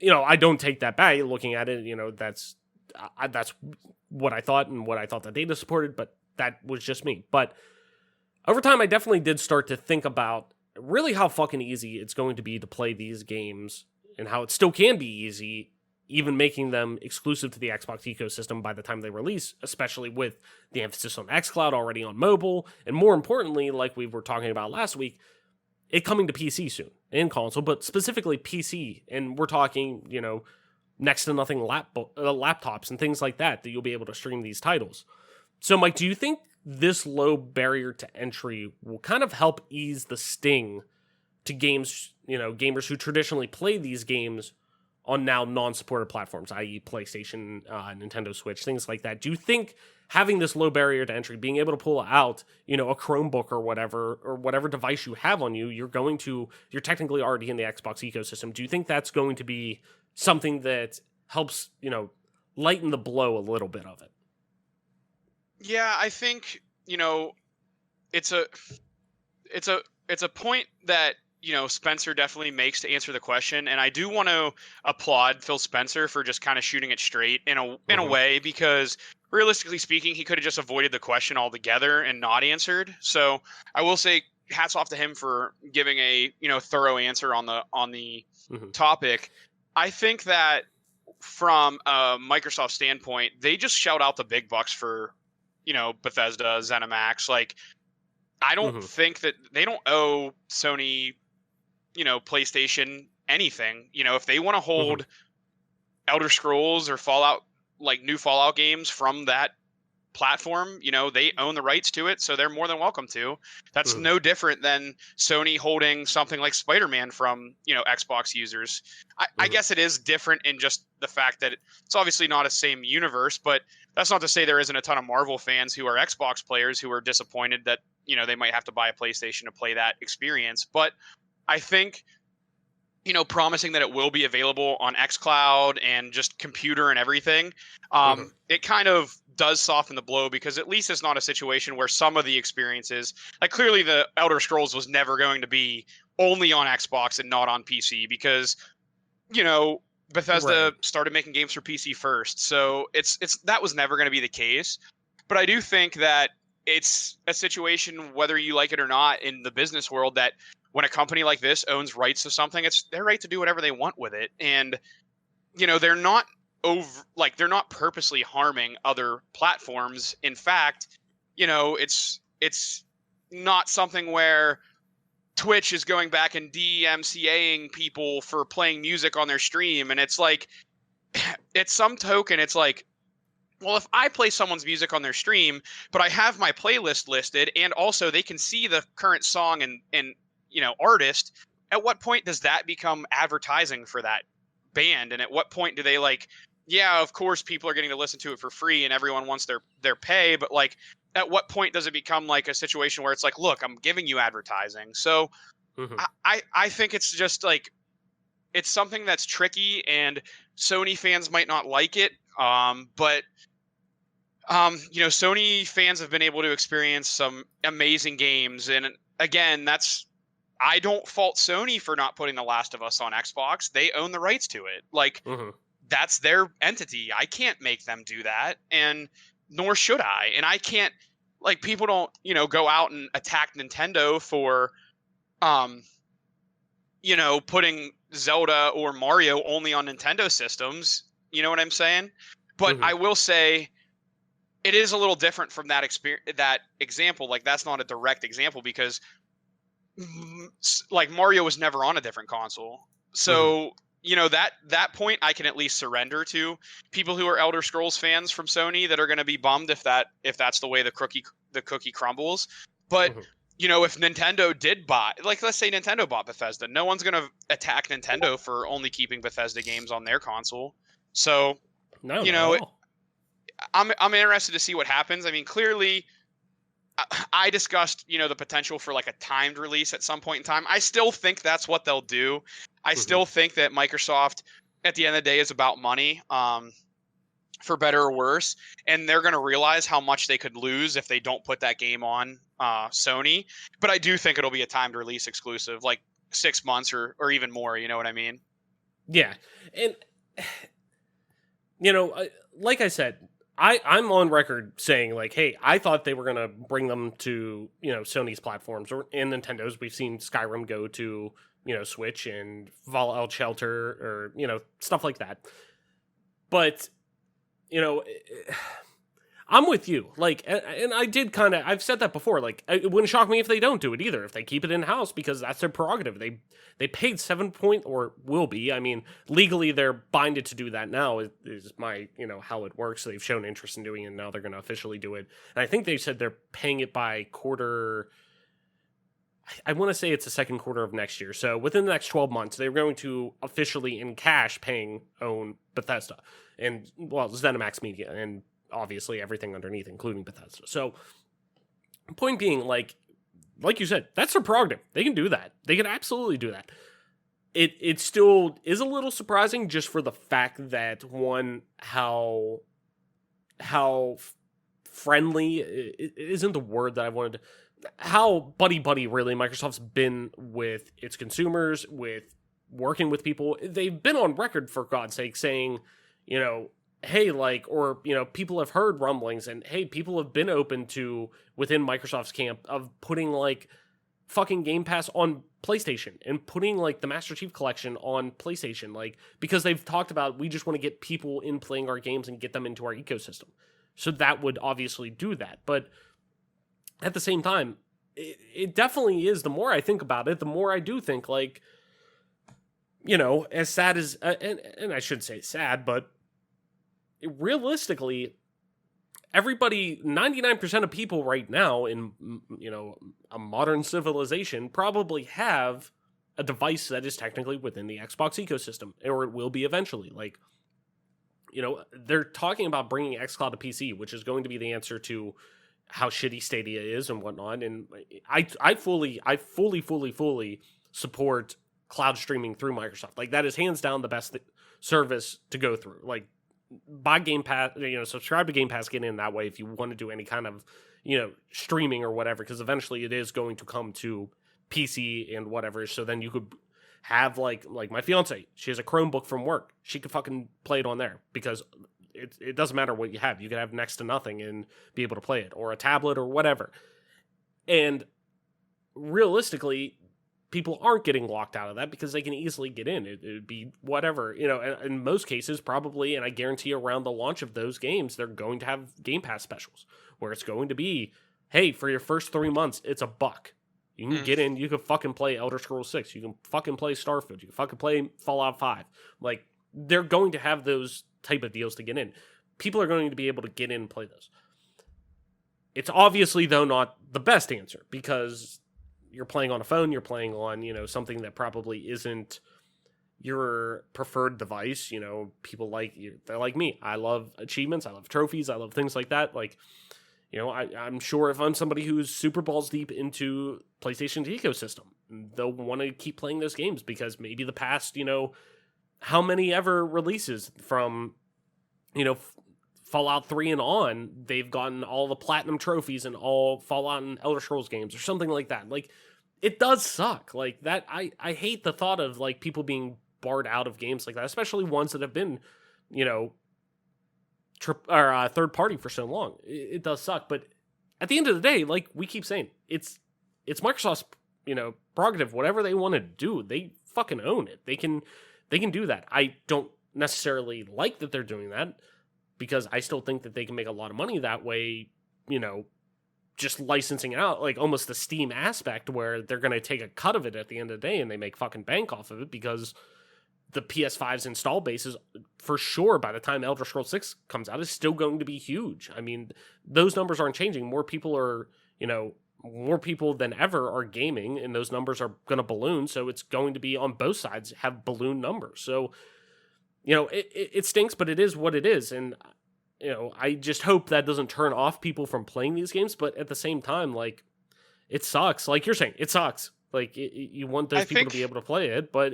I don't take that back. Looking at it, that's what I thought and what I thought the data supported, but that was just me. But over time, I definitely did start to think about really how fucking easy it's going to be to play these games and how it still can be easy, even making them exclusive to the Xbox ecosystem by the time they release, especially with the emphasis on xCloud already on mobile, and more importantly, like we were talking about last week, it coming to PC soon, and console, but specifically PC, and we're talking, next to nothing laptops and things like that you'll be able to stream these titles. So, Mike, do you think this low barrier to entry will kind of help ease the sting to gamers who traditionally play these games on now non-supported platforms, i.e. PlayStation, Nintendo Switch, things like that? Do you think having this low barrier to entry, being able to pull out, a Chromebook or whatever device you have on you, you're technically already in the Xbox ecosystem. Do you think that's going to be something that helps, lighten the blow a little bit of it? Yeah, I think, it's a point that Spencer definitely makes to answer the question, and I do want to applaud Phil Spencer for just kind of shooting it straight in a way, because realistically speaking, he could have just avoided the question altogether and not answered. So I will say hats off to him for giving a thorough answer on the topic. I think that from a Microsoft standpoint, they just shout out the big bucks for Bethesda, ZeniMax. Like, I don't think that they don't owe Sony, PlayStation anything. If they want to hold Elder Scrolls or Fallout, like new Fallout games from that platform, they own the rights to it, so they're more than welcome to. That's no different than Sony holding something like Spider-Man from, Xbox users. I guess it is different in just the fact that it's obviously not a same universe, but that's not to say there isn't a ton of Marvel fans who are Xbox players who are disappointed that, they might have to buy a PlayStation to play that experience. But I think, promising that it will be available on xCloud and just computer and everything, it kind of does soften the blow, because at least it's not a situation where some of the experiences, like clearly the Elder Scrolls was never going to be only on Xbox and not on PC, because, Bethesda started making games for PC first. So it's that was never going to be the case. But I do think that it's a situation, whether you like it or not, in the business world, that when a company like this owns rights to something, it's their right to do whatever they want with it. And, they're not they're not purposely harming other platforms. In fact, it's not something where Twitch is going back and DMCAing people for playing music on their stream. And it's like, it's some token. It's like, well, if I play someone's music on their stream, but I have my playlist listed, and also they can see the current song and artist, at what point does that become advertising for that band? And at what point do they yeah, of course people are getting to listen to it for free and everyone wants their pay, but at what point does it become like a situation where it's like, look, I'm giving you advertising? So I think it's just it's something that's tricky, and Sony fans might not like it. But Sony fans have been able to experience some amazing games. And again, I don't fault Sony for not putting The Last of Us on Xbox. They own the rights to it. That's their entity. I can't make them do that, and nor should I. And I can't, people don't, go out and attack Nintendo for, putting Zelda or Mario only on Nintendo systems. You know what I'm saying? But I will say, it is a little different from that example. That's not a direct example, because Mario was never on a different console. So, that point I can at least surrender to people who are Elder Scrolls fans from Sony that are going to be bummed if that's the way the cookie crumbles. But, if Nintendo did buy, let's say Nintendo bought Bethesda, no one's going to attack Nintendo for only keeping Bethesda games on their console. So, no, I'm interested to see what happens. I mean, clearly, I discussed, the potential for a timed release at some point in time. I still think that's what they'll do. I still think that Microsoft, at the end of the day, is about money, for better or worse. And they're going to realize how much they could lose if they don't put that game on Sony. But I do think it'll be a timed release exclusive, 6 months or even more. You know what I mean? Yeah. And, like I said, I'm on record saying hey, I thought they were going to bring them to, Sony's platforms or in Nintendo's. We've seen Skyrim go to, Switch and Fallout Shelter or, stuff like that. But, I'm with you. And I did I've said that before. It wouldn't shock me if they don't do it either, if they keep it in-house, because that's their prerogative. They paid 7 point, or will be. I mean, legally they're binded to do that now, is my, how it works. They've shown interest in doing it, and now they're going to officially do it. And I think they said they're paying it by quarter. I want to say it's the second quarter of next year. So within the next 12 months, they're going to officially in cash own Bethesda and, well, ZeniMax Media and obviously everything underneath, including Bethesda. So point being, like you said, that's their prerogative. They can do that. They can absolutely do that. It still is a little surprising just for the fact that, one, how friendly it isn't the word that I wanted to, how buddy really Microsoft's been with its consumers, with working with people. They've been on record, for God's sake, saying, you know, hey, like, or, you know, people have heard rumblings and, hey, people have been open to, within Microsoft's camp, of putting, like, fucking Game Pass on PlayStation and putting, like, the Master Chief Collection on PlayStation, like, because they've talked about, we just want to get people in playing our games and get them into our ecosystem. So that would obviously do that. But at the same time, it definitely is, the more I think about it, the more I do think, like, you know, as sad as, and I should say sad, but realistically, everybody, 99% of people right now in, you know, a modern civilization probably have a device that is technically within the Xbox ecosystem, or it will be eventually. Like, you know, they're talking about bringing xCloud to PC, which is going to be the answer to how shitty Stadia is and whatnot. And I fully support cloud streaming through Microsoft. Like, that is hands down the best service to go through. Like, buy Game Pass, you know, subscribe to Game Pass, get in that way if you want to do any kind of, you know, streaming or whatever, because eventually it is going to come to PC and whatever. So then you could have, like my fiance, she has a Chromebook from work. She could fucking play it on there, because it doesn't matter what you have. You could have next to nothing and be able to play it, or a tablet or whatever. And realistically, people aren't getting locked out of that because they can easily get in. It would be whatever, you know, in most cases, probably, and I guarantee around the launch of those games, they're going to have Game Pass specials where it's going to be, hey, for your first 3 months, it's $1. You can get in, you can fucking play Elder Scrolls 6, you can fucking play Starfield, you can fucking play Fallout 5. Like, they're going to have those type of deals to get in. People are going to be able to get in and play those. It's obviously, though, not the best answer, because you're playing on a phone, you're playing on, you know, something that probably isn't your preferred device. You know, people like you, they're like me. I love achievements, I love trophies, I love things like that. Like, you know, I'm sure if I'm somebody who's super balls deep into PlayStation's ecosystem, they'll want to keep playing those games because maybe the past, you know, how many ever releases from, you know, Fallout 3 and on, they've gotten all the platinum trophies in all Fallout and Elder Scrolls games or something like that. Like, it does suck. Like, that, I hate the thought of, like, people being barred out of games like that, especially ones that have been, you know, third party for so long. It does suck. But at the end of the day, like we keep saying, it's Microsoft's, you know, prerogative. Whatever they want to do, they fucking own it. They can do that. I don't necessarily like that they're doing that, because I still think that they can make a lot of money that way, you know, just licensing out, like almost the Steam aspect where they're going to take a cut of it at the end of the day and they make fucking bank off of it, because the PS5's install base is, for sure, by the time Elder Scrolls 6 comes out, is still going to be huge. I mean, those numbers aren't changing. More people are, you know, more people than ever are gaming, and those numbers are going to balloon. So it's going to be on both sides have balloon numbers. So, you know, it stinks, but it is what it is. And, you know, I just hope that doesn't turn off people from playing these games. But at the same time, like, it sucks. Like you're saying, it sucks. Like, you want those people to be able to play it, but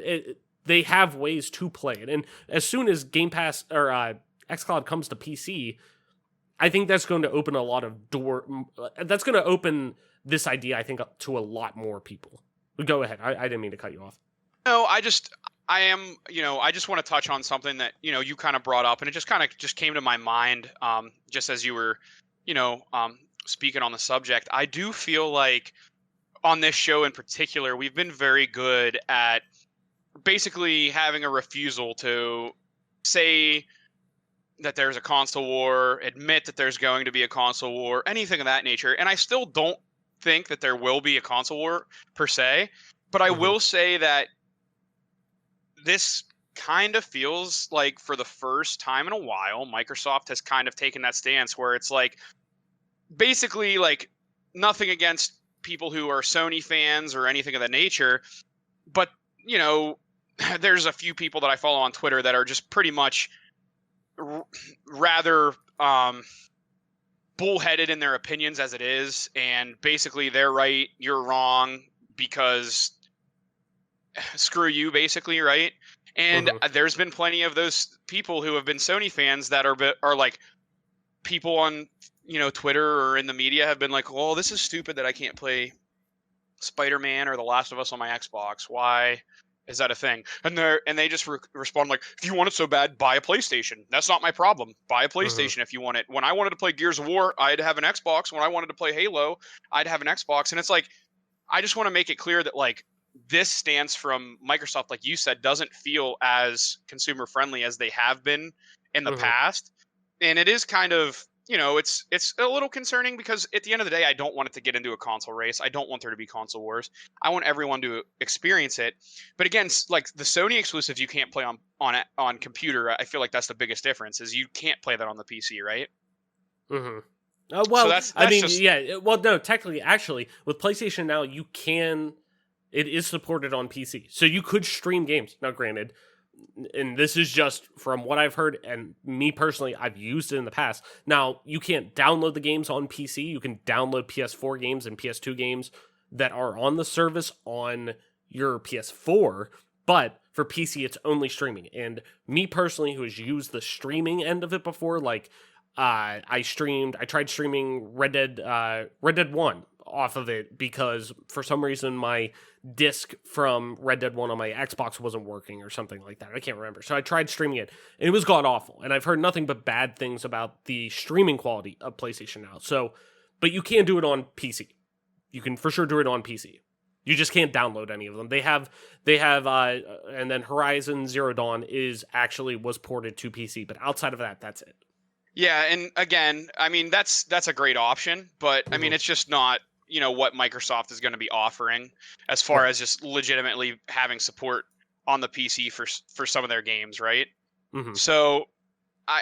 they have ways to play it. And as soon as Game Pass or xCloud comes to PC, I think that's going to open a lot of that's going to open this idea, I think, up to a lot more people. Go ahead. I didn't mean to cut you off. No, I just want to touch on something that, you know, you kind of brought up, and it just came to my mind just as you were, you know, speaking on the subject. I do feel like on this show in particular, we've been very good at basically having a refusal to say that there's a console war, admit that there's going to be a console war, anything of that nature. And I still don't think that there will be a console war per se, but I will say that this kind of feels like, for the first time in a while, Microsoft has kind of taken that stance where it's like, basically, like, nothing against people who are Sony fans or anything of that nature, but, you know, there's a few people that I follow on Twitter that are just pretty much rather bullheaded in their opinions as it is, and basically they're right, you're wrong, because screw you, basically, right? And there's been plenty of those people who have been Sony fans that are like people on, Twitter or in the media have been like, well, this is stupid that I can't play Spider-Man or The Last of Us on my Xbox. Why is that a thing? And they just respond like, if you want it so bad, buy a PlayStation. That's not my problem. Buy a PlayStation if you want it. When I wanted to play Gears of War, I'd have an Xbox. When I wanted to play Halo, I'd have an Xbox. And it's like, I just want to make it clear that like this stance from Microsoft, like you said, doesn't feel as consumer friendly as they have been in the past. And it is kind of, it's a little concerning because at the end of the day, I don't want it to get into a console race. I don't want there to be console wars. I want everyone to experience it. But again, like the Sony exclusives, you can't play on computer. I feel like that's the biggest difference is you can't play that on the PC, right? Well, so that's I mean, just... yeah. Well, no, technically, actually, with PlayStation Now, you can. It is supported on PC, so you could stream games. Now, granted, and this is just from what I've heard, and me personally, I've used it in the past. Now, you can't download the games on PC. You can download PS4 games and PS2 games that are on the service on your PS4, but for PC, it's only streaming. And me personally, who has used the streaming end of it before, like I tried streaming Red Dead 1 off of it because for some reason my disc from Red Dead 1 on my Xbox wasn't working or something like that. I can't remember. So I tried streaming it and it was god awful. And I've heard nothing but bad things about the streaming quality of PlayStation Now. So, but you can do it on PC. You can for sure do it on PC. You just can't download any of them. They have, and then Horizon Zero Dawn was ported to PC, but outside of that, that's it. Yeah, and again, I mean that's a great option, but I mean it's just not what Microsoft is going to be offering as far as just legitimately having support on the PC for some of their games, right? So I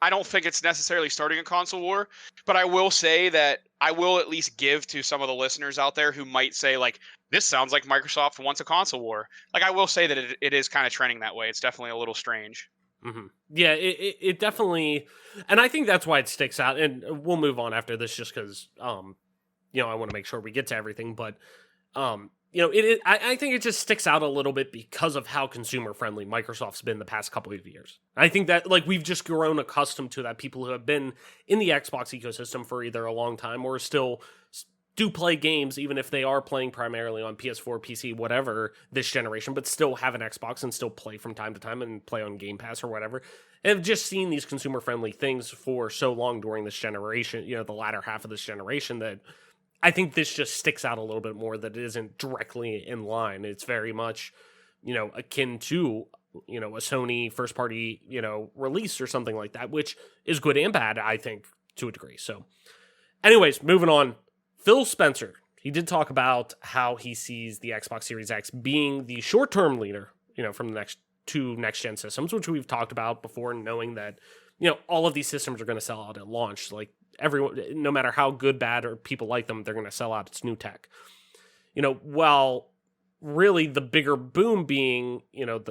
don't think it's necessarily starting a console war, but I will say that I will at least give to some of the listeners out there who might say like, this sounds like Microsoft wants a console war. Like I will say that it is kind of trending that way. It's definitely a little strange. Yeah, it definitely, and I think that's why it sticks out. And we'll move on after this, just because, I want to make sure we get to everything. But, I think it just sticks out a little bit because of how consumer friendly Microsoft's been the past couple of years. I think that like we've just grown accustomed to that. People who have been in the Xbox ecosystem for either a long time or still do play games, even if they are playing primarily on PS4, PC, whatever this generation, but still have an Xbox and still play from time to time and play on Game Pass or whatever. And I've just seen these consumer-friendly things for so long during this generation, the latter half of this generation, that I think this just sticks out a little bit more, that it isn't directly in line. It's very much, akin to, a Sony first-party, release or something like that, which is good and bad, I think, to a degree. So anyways, moving on. Phil Spencer, he did talk about how he sees the Xbox Series X being the short-term leader, from the next-gen systems, which we've talked about before, knowing that, all of these systems are going to sell out at launch. Like, everyone, no matter how good, bad, or people like them, they're going to sell out. It's new tech. While really the bigger boom being,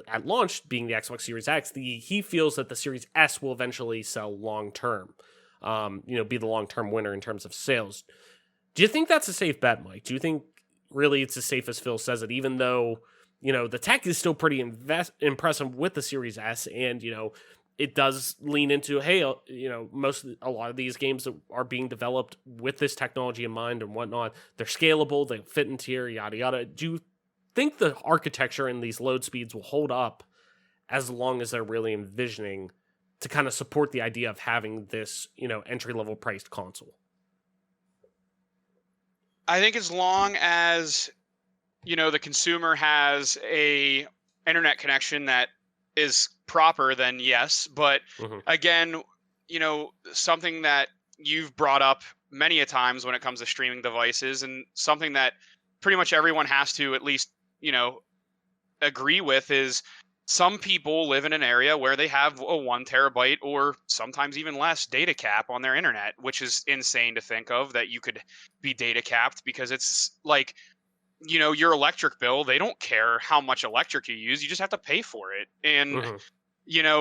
at launch being the Xbox Series X, he feels that the Series S will eventually sell long-term, be the long-term winner in terms of sales. Do you think that's a safe bet, Mike? Do you think really it's as safe as Phil says it, even though, the tech is still pretty impressive with the Series S and, it does lean into, hey, a lot of these games that are being developed with this technology in mind and whatnot, they're scalable, they fit into here, yada, yada. Do you think the architecture and these load speeds will hold up as long as they're really envisioning to kind of support the idea of having this, entry-level priced console? I think as long as, the consumer has a internet connection that is proper, then yes. But again, something that you've brought up many a times when it comes to streaming devices and something that pretty much everyone has to at least, agree with is some people live in an area where they have a 1 terabyte or sometimes even less data cap on their internet, which is insane to think of that you could be data capped because it's like, your electric bill, they don't care how much electric you use. You just have to pay for it. And,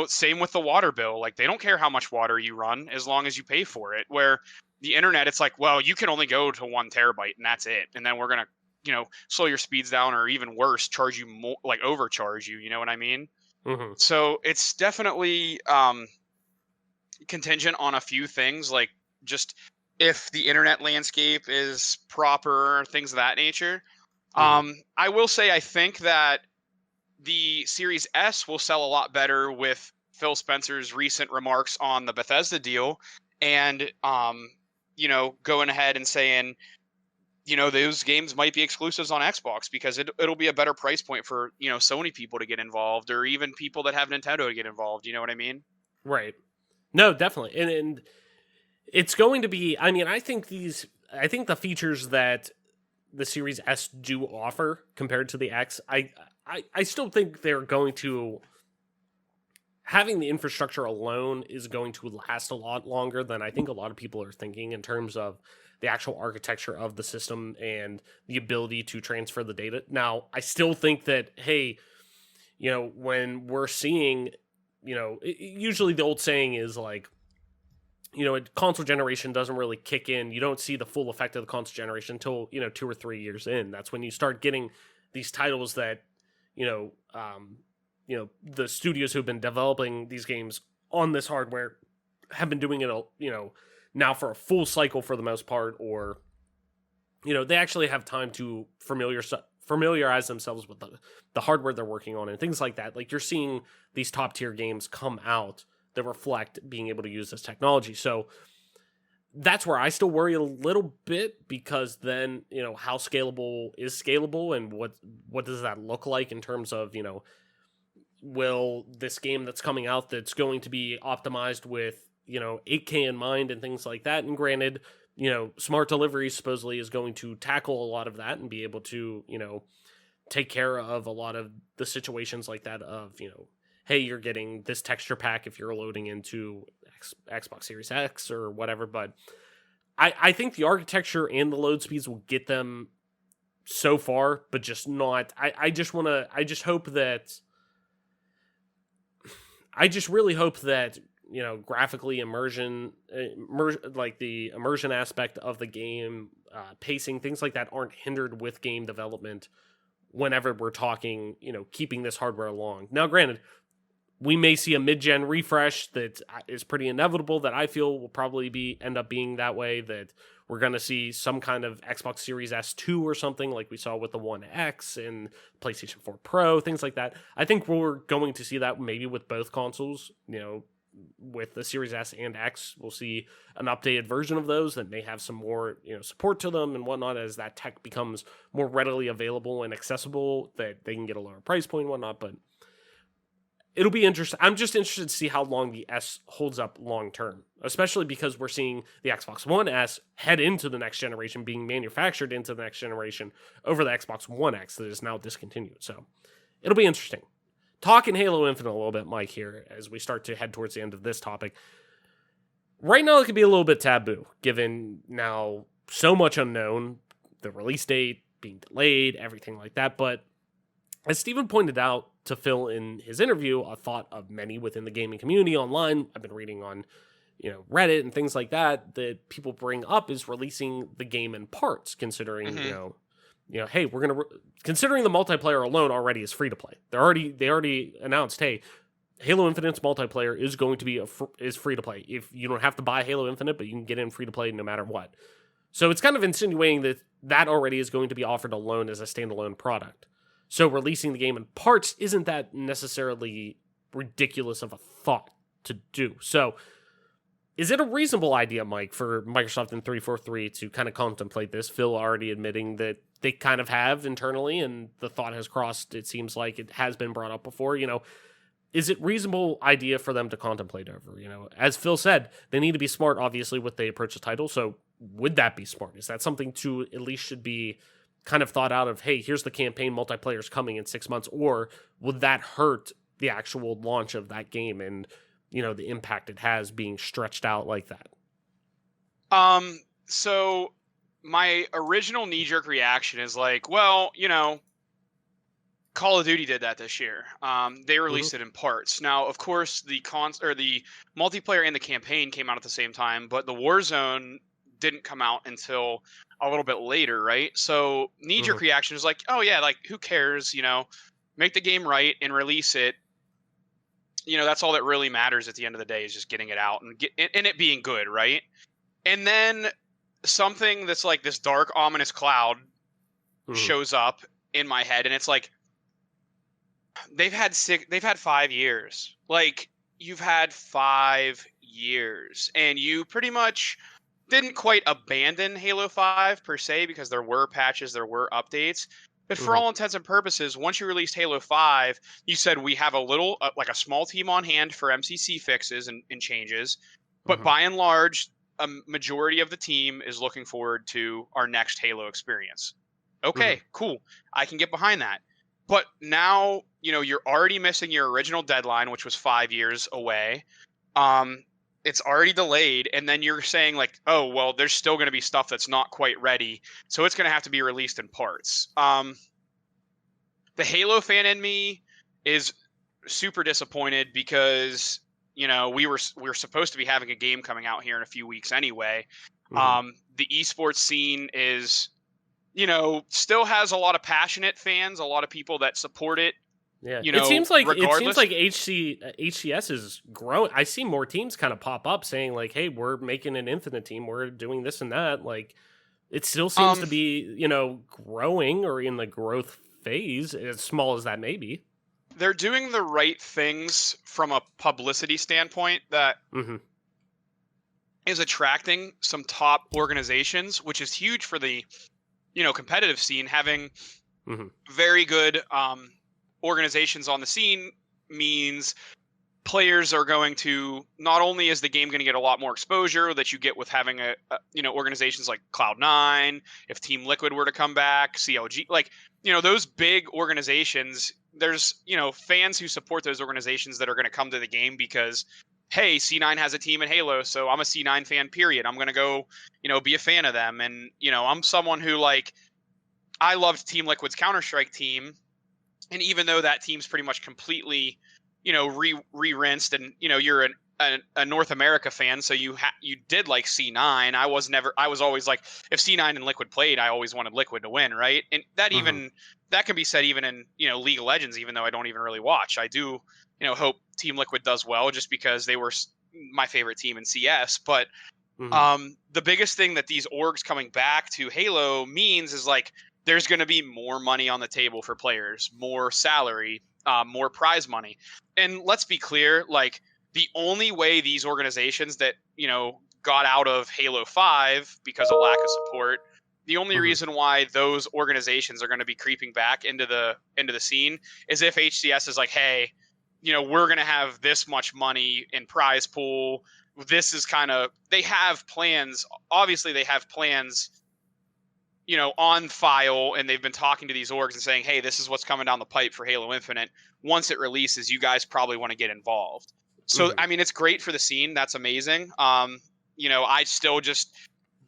same with the water bill. Like they don't care how much water you run as long as you pay for it. Where the internet, it's like, well, you can only go to 1 terabyte and that's it. And then we're going to, slow your speeds down or even worse, charge you more, like overcharge you. You know what I mean? So it's definitely, contingent on a few things, like just if the internet landscape is proper, things of that nature. Mhm. I will say I think that the Series S will sell a lot better with Phil Spencer's recent remarks on the Bethesda deal, and going ahead and saying, those games might be exclusives on Xbox because it'll be a better price point for, Sony people to get involved, or even people that have Nintendo to get involved. You know what I mean? Right. No, definitely. And it's going to be, I mean, I think the features that the Series S do offer compared to the X, I still think they're going to, having the infrastructure alone is going to last a lot longer than I think a lot of people are thinking in terms of the actual architecture of the system and the ability to transfer the data. Now, I still think that, hey, when we're seeing, usually the old saying is like, a console generation doesn't really kick in. You don't see the full effect of the console generation until, 2 or 3 years in. That's when you start getting these titles that, you know, um, the studios who've been developing these games on this hardware have been doing it, now for a full cycle for the most part, or, they actually have time to familiarize themselves with the hardware they're working on and things like that. Like, you're seeing these top tier games come out that reflect being able to use this technology. So that's where I still worry a little bit, because then, how scalable is scalable, and what does that look like in terms of, will this game that's coming out that's going to be optimized with, 8K in mind and things like that. And granted, smart delivery supposedly is going to tackle a lot of that and be able to, take care of a lot of the situations like that of, hey, you're getting this texture pack if you're loading into Xbox Series X or whatever. But I think the architecture and the load speeds will get them so far, but just not. I just really hope that, graphically like the immersion aspect of the game, pacing, things like that aren't hindered with game development whenever we're talking, keeping this hardware along. Now, granted, we may see a mid-gen refresh that is pretty inevitable, that I feel will probably end up being that way, that we're going to see some kind of Xbox Series S2 or something like we saw with the One X and PlayStation 4 Pro, things like that. I think we're going to see that maybe with both consoles, with the Series S and X. We'll see an updated version of those that may have some more, support to them and whatnot, as that tech becomes more readily available and accessible, that they can get a lower price point and whatnot. But it'll be interesting. I'm just interested to see how long the S holds up long term, especially because we're seeing the Xbox One S head into the next generation, being manufactured into the next generation over the Xbox One X that is now discontinued. So it'll be interesting. Talking Halo Infinite a little bit, Mike, here, as we start to head towards the end of this topic. Right now, it could be a little bit taboo, given now so much unknown, the release date being delayed, everything like that. But as Steven pointed out to Phil in his interview, a thought of many within the gaming community online, I've been reading on, Reddit and things like that people bring up, is releasing the game in parts, considering, hey, we're going to, considering the multiplayer alone already is free to play. They already announced, hey, Halo Infinite's multiplayer is going to be is free to play. If you don't have to buy Halo Infinite, but you can get in free to play no matter what. So it's kind of insinuating that already is going to be offered alone as a standalone product. So releasing the game in parts isn't that necessarily ridiculous of a thought to do. So is it a reasonable idea, Mike, for Microsoft and 343 to kind of contemplate this? Phil already admitting that they kind of have internally, and the thought has crossed. It seems like it has been brought up before. Is it reasonable idea for them to contemplate over? As Phil said, they need to be smart, obviously, with they approach the title. So would that be smart? Is that something to at least should be kind of thought out of, hey, here's the campaign, multiplayer's coming in 6 months, or would that hurt the actual launch of that game and, the impact it has being stretched out like that? So my original knee-jerk reaction is like, well, Call of Duty did that this year. They released it in parts. Now, of course, the multiplayer and the campaign came out at the same time, but the Warzone didn't come out until a little bit later, right? So knee-jerk reaction is like, oh yeah, like who cares? Make the game right and release it that's all that really matters at the end of the day, is just getting it out and it being good, right? And then something that's like this dark, ominous cloud shows up in my head, and it's like, they've had 5 years. Like, you've had 5 years, and you pretty much didn't quite abandon Halo 5 per se, because there were patches, there were updates. But for all intents and purposes, once you released Halo 5, you said we have like a small team on hand for MCC fixes and changes. But by and large, a majority of the team is looking forward to our next Halo experience. Okay, cool. I can get behind that. But now, you're already missing your original deadline, which was 5 years away. It's already delayed, and then you're saying like, oh, well, there's still going to be stuff that's not quite ready, so it's going to have to be released in parts. The Halo fan in me is super disappointed, because we were supposed to be having a game coming out here in a few weeks anyway. The esports scene is, still has a lot of passionate fans, a lot of people that support it. Yeah, it seems like regardless. HCS is growing. I see more teams kind of pop up saying like, "Hey, we're making an Infinite team. We're doing this and that." Like, it still seems to be growing, or in the growth phase, as small as that may be. They're doing the right things from a publicity standpoint that is attracting some top organizations, which is huge for the competitive scene. Having very good organizations on the scene means players are going to, not only is the game going to get a lot more exposure that you get with having a organizations like Cloud9, if Team Liquid were to come back, CLG, like, those big organizations, there's, fans who support those organizations that are going to come to the game because, hey, C9 has a team in Halo, so I'm a C9 fan, period. I'm going to go, be a fan of them. And, I'm someone who, like, I loved Team Liquid's Counter-Strike team. And even though that team's pretty much completely, re-rinsed, and, you're a North America fan, so you did like C9. I was always like, if C9 and Liquid played, I always wanted Liquid to win, right? And that that can be said even in, League of Legends, even though I don't even really watch. I do, hope Team Liquid does well, just because they were my favorite team in CS. But the biggest thing that these orgs coming back to Halo means is, like, there's going to be more money on the table for players, more salary, more prize money. And let's be clear, like, the only way these organizations that, got out of Halo 5 because of lack of support, the only reason why those organizations are going to be creeping back into the scene is if HCS is like, hey, we're going to have this much money in prize pool. This is they have plans. Obviously they have plans, on file, and they've been talking to these orgs and saying, hey, this is what's coming down the pipe for Halo Infinite. Once it releases, you guys probably want to get involved. So, I mean, it's great for the scene. That's amazing. I still just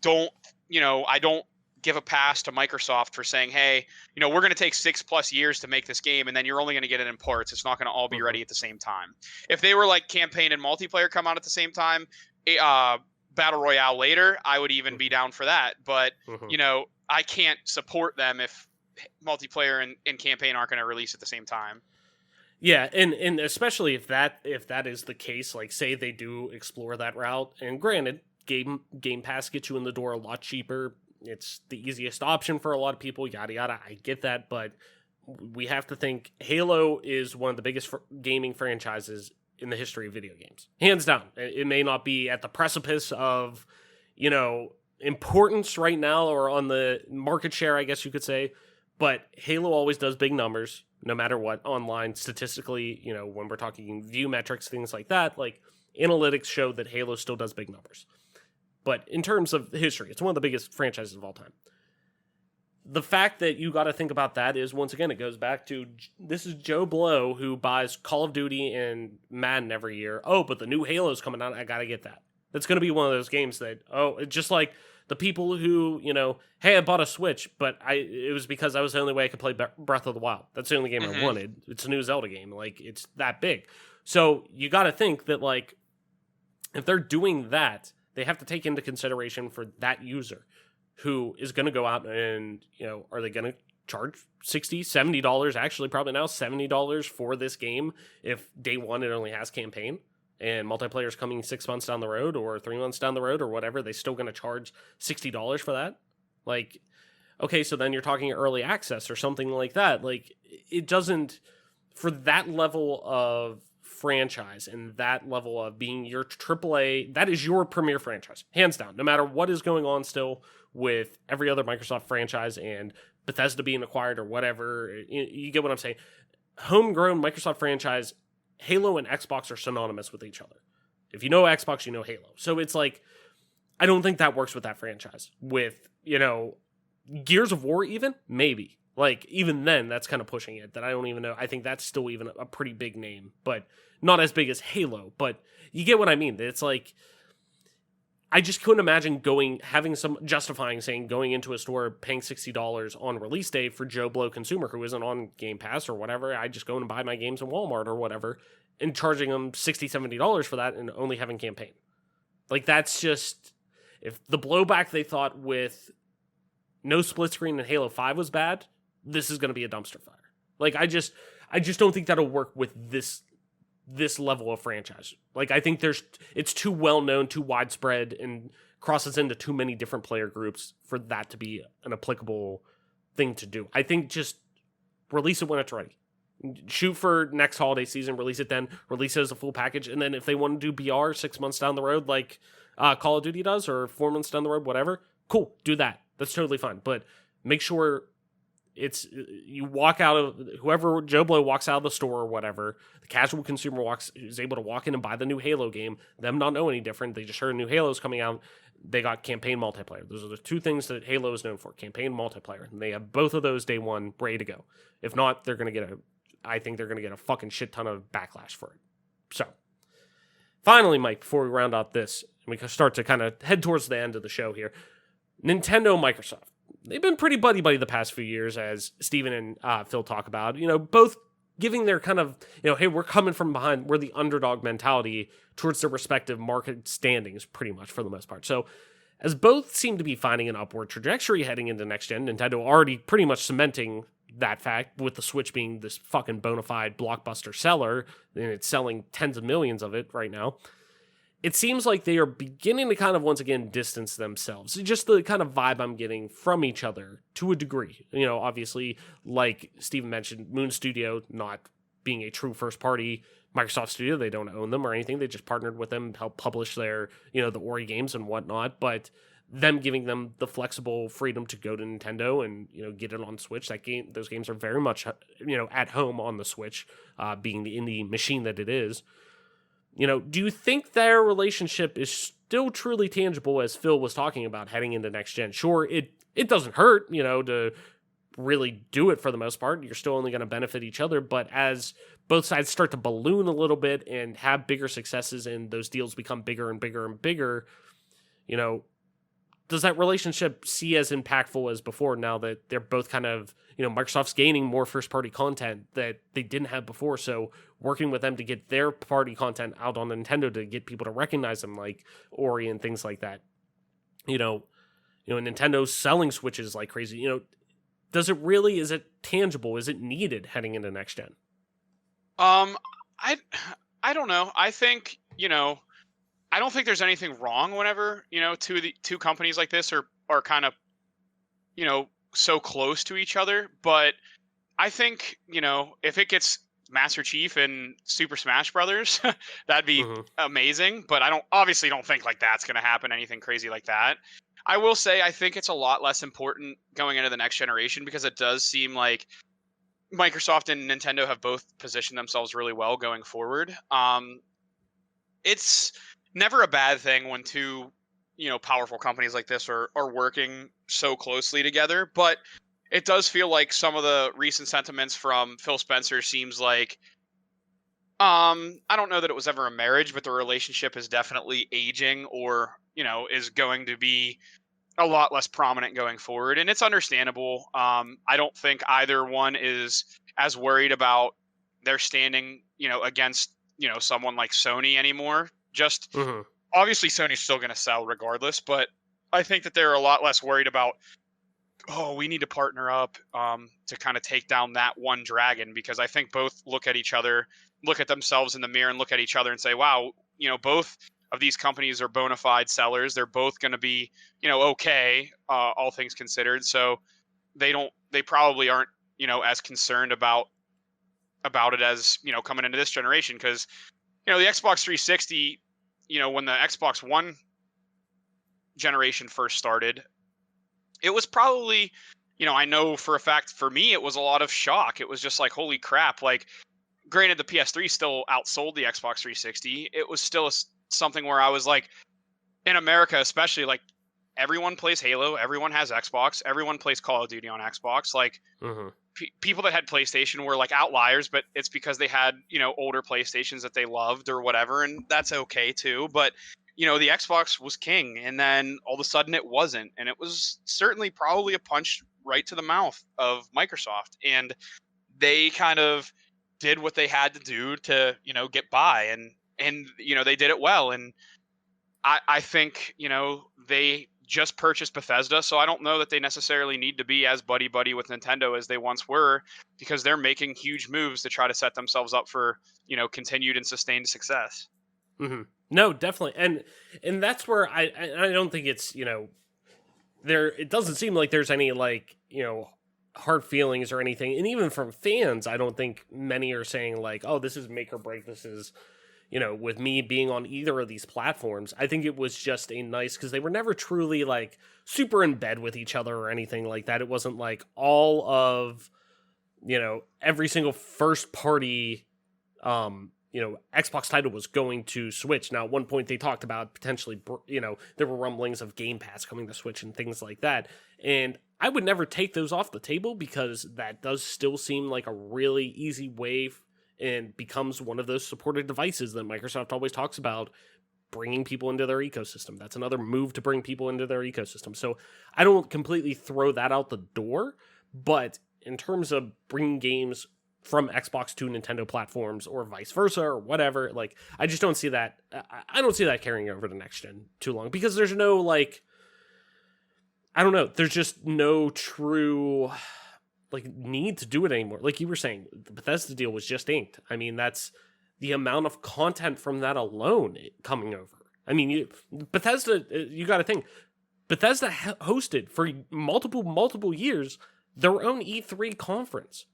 don't, I don't give a pass to Microsoft for saying, hey, we're going to take 6+ years to make this game, and then you're only going to get it in parts. It's not going to all be ready at the same time. If they were like campaign and multiplayer come out at the same time, Battle Royale later, I would even be down for that. But, I can't support them if multiplayer and campaign aren't going to release at the same time. Yeah, and especially if that is the case, like, say they do explore that route, and granted, Game Pass gets you in the door a lot cheaper. It's the easiest option for a lot of people, yada yada. I get that, but we have to think Halo is one of the biggest gaming franchises in the history of video games, hands down. It may not be at the precipice of, importance right now, or on the market share, I guess you could say, but Halo always does big numbers, no matter what, online, statistically, when we're talking view metrics, things like that, like, analytics show that Halo still does big numbers. But in terms of history, it's one of the biggest franchises of all time. The fact that you got to think about that is, once again, it goes back to, this is Joe Blow who buys Call of Duty and Madden every year. Oh, but the new Halo's coming out, I got to get that. That's going to be one of those games that, just like the people who, hey, I bought a Switch, but it was because that was the only way I could play Breath of the Wild. That's the only game I wanted. It's a new Zelda game. Like, it's that big. So you got to think that, like, if they're doing that, they have to take into consideration for that user who is going to go out and, are they going to charge $60, $70, actually probably now $70 for this game if day one it only has campaign and multiplayer is coming 6 months down the road or 3 months down the road or whatever, they still going to charge $60 for that? Like, okay, so then you're talking early access or something like that. Like, it doesn't, for that level of franchise and that level of being your AAA, that is your premier franchise, hands down, no matter what is going on still with every other Microsoft franchise and Bethesda being acquired or whatever. You get what I'm saying? Homegrown Microsoft franchise, Halo and Xbox are synonymous with each other. If you know Xbox, you know Halo. So it's like, I don't think that works with that franchise. With, Gears of War even? Maybe. Like, even then, that's kind of pushing it. That I don't even know. I think that's still even a pretty big name. But not as big as Halo. But you get what I mean. It's like, I just couldn't imagine saying going into a store, paying $60 on release day for Joe Blow consumer who isn't on Game Pass or whatever. I just go and buy my games in Walmart or whatever and charging them $60, $70 for that and only having campaign. Like, that's just, if the blowback they thought with no split screen in Halo 5 was bad, this is going to be a dumpster fire. Like, I just don't think that'll work with this level of franchise. Like, I think it's too well known, too widespread, and crosses into too many different player groups for that to be an applicable thing to do. I think just release it when it's ready. Shoot for next holiday season, release it then, release it as a full package, and then if they want to do BR 6 months down the road like Call of Duty does, or 4 months down the road, whatever, cool, do that. That's totally fine. But make sure you walk out of, whoever Joe Blow walks out of the store or whatever, the casual consumer is able to walk in and buy the new Halo game, them not know any different. They just heard new Halo's coming out. They got campaign multiplayer. Those are the two things that Halo is known for, campaign multiplayer. And they have both of those day one ready to go. If not, I think they're going to get a fucking shit ton of backlash for it. So, finally, Mike, before we round out this, and we can start to kind of head towards the end of the show here, Nintendo, Microsoft. They've been pretty buddy-buddy the past few years, as Steven and Phil talk about, both giving their kind of, hey, we're coming from behind, we're the underdog mentality towards their respective market standings, pretty much, for the most part. So, as both seem to be finding an upward trajectory heading into next gen, Nintendo already pretty much cementing that fact, with the Switch being this fucking bona fide blockbuster seller, and it's selling tens of millions of it right now. It seems like they are beginning to kind of once again distance themselves. Just the kind of vibe I'm getting from each other to a degree. Obviously, like Steven mentioned, Moon Studio not being a true first party Microsoft studio. They don't own them or anything. They just partnered with them to help publish their, the Ori games and whatnot. But them giving them the flexible freedom to go to Nintendo and, get it on Switch. Those games are very much, at home on the Switch, being the indie machine that it is. Do you think their relationship is still truly tangible, as Phil was talking about, heading into next gen? Sure, it doesn't hurt, to really do it for the most part. You're still only going to benefit each other. But as both sides start to balloon a little bit and have bigger successes and those deals become bigger and bigger and bigger, does that relationship see as impactful as before now that they're both kind of, Microsoft's gaining more first-party content that they didn't have before, so working with them to get their party content out on Nintendo to get people to recognize them, like Ori and things like that. Nintendo's selling Switches like crazy. Is it tangible? Is it needed heading into next gen? I don't know. I think, I don't think there's anything wrong whenever, two companies like this are kind of, so close to each other. But I think, if it gets Master Chief and Super Smash Brothers, that'd be amazing. But I obviously don't think like that's going to happen, anything crazy like that. I will say I think it's a lot less important going into the next generation, because it does seem like Microsoft and Nintendo have both positioned themselves really well going forward. It's never a bad thing when two, powerful companies like this are working so closely together, but it does feel like some of the recent sentiments from Phil Spencer seems like, I don't know that it was ever a marriage, but the relationship is definitely aging, or, is going to be a lot less prominent going forward. And it's understandable. I don't think either one is as worried about their standing, against, someone like Sony anymore. Just obviously Sony's still going to sell regardless, but I think that they're a lot less worried about oh, we need to partner up to kind of take down that one dragon, because I think both look at each other, look at themselves in the mirror and look at each other and say, wow, both of these companies are bona fide sellers. They're both going to be, okay, all things considered. So they probably aren't, as concerned about it as, coming into this generation. Because, the Xbox 360, when the Xbox One generation first started, it was probably, I know for a fact for me, it was a lot of shock. It was just like, holy crap. Like, granted, the PS3 still outsold the Xbox 360. It was still something where I was like, in America, especially, like, everyone plays Halo. Everyone has Xbox. Everyone plays Call of Duty on Xbox. Like, people that had PlayStation were like outliers, but it's because they had, older PlayStations that they loved or whatever. And that's okay too. But, the Xbox was king, and then all of a sudden it wasn't. And it was certainly probably a punch right to the mouth of Microsoft. And they kind of did what they had to do to, get by. And they did it well. And I think, they just purchased Bethesda, so I don't know that they necessarily need to be as buddy-buddy with Nintendo as they once were, because they're making huge moves to try to set themselves up for, continued and sustained success. No, definitely. And that's where I don't think it's, there, it doesn't seem like there's any, like, hard feelings or anything. And even from fans, I don't think many are saying like, oh, this is make or break. This is, with me being on either of these platforms. I think it was just a nice, because they were never truly like super in bed with each other or anything like that. It wasn't like all of, every single first party, Xbox title was going to Switch. Now, at one point they talked about potentially, there were rumblings of Game Pass coming to Switch and things like that. And I would never take those off the table, because that does still seem like a really easy way and becomes one of those supported devices that Microsoft always talks about, bringing people into their ecosystem. That's another move to bring people into their ecosystem. So I don't completely throw that out the door, but in terms of bringing games from Xbox to Nintendo platforms or vice versa or whatever, like, I just don't see that. I don't see that carrying over to next gen too long, because there's no, like, I don't know, there's just no true, like, need to do it anymore. Like you were saying, the Bethesda deal was just inked. I mean, that's the amount of content from that alone coming over. I mean, Bethesda, you got to think, Bethesda hosted for multiple years their own E3 conference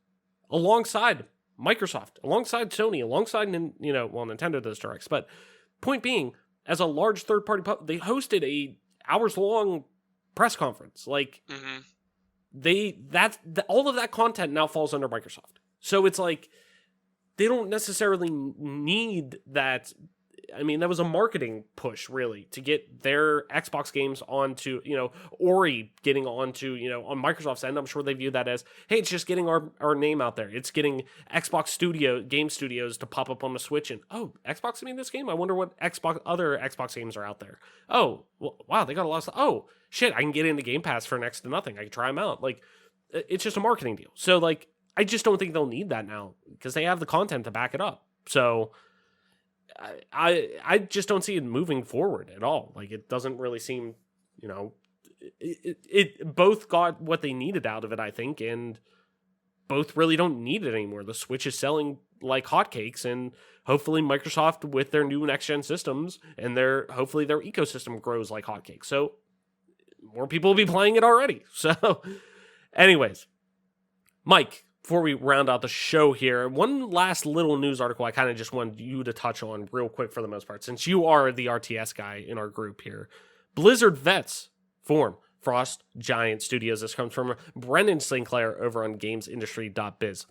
alongside Microsoft, alongside Sony, alongside, Nintendo does directs. But point being, as a large third party, they hosted a hours long press conference. Like, all of that content now falls under Microsoft. So it's like, they don't necessarily need that. I mean, that was a marketing push, really, to get their Xbox games onto, Ori getting onto, on Microsoft's end. I'm sure they view that as, hey, it's just getting our name out there. It's getting Xbox game studios to pop up on the Switch, and, oh, Xbox made this game? I wonder what other Xbox games are out there. Oh, well, wow, they got a lot of stuff. Oh, shit, I can get into Game Pass for next to nothing. I can try them out. Like, it's just a marketing deal. So, like, I just don't think they'll need that now, because they have the content to back it up. So I just don't see it moving forward at all. Like, it doesn't really seem, it both got what they needed out of it, I think, and both really don't need it anymore. The Switch is selling like hotcakes, and hopefully Microsoft, with their new next-gen systems, and hopefully their ecosystem grows like hotcakes. So more people will be playing it already. So anyways, Mike, before we round out the show here, one last little news article I kind of just wanted you to touch on real quick for the most part, since you are the RTS guy in our group here. Blizzard vets form Frost Giant Studios. This comes from Brendan Sinclair over on GamesIndustry.biz.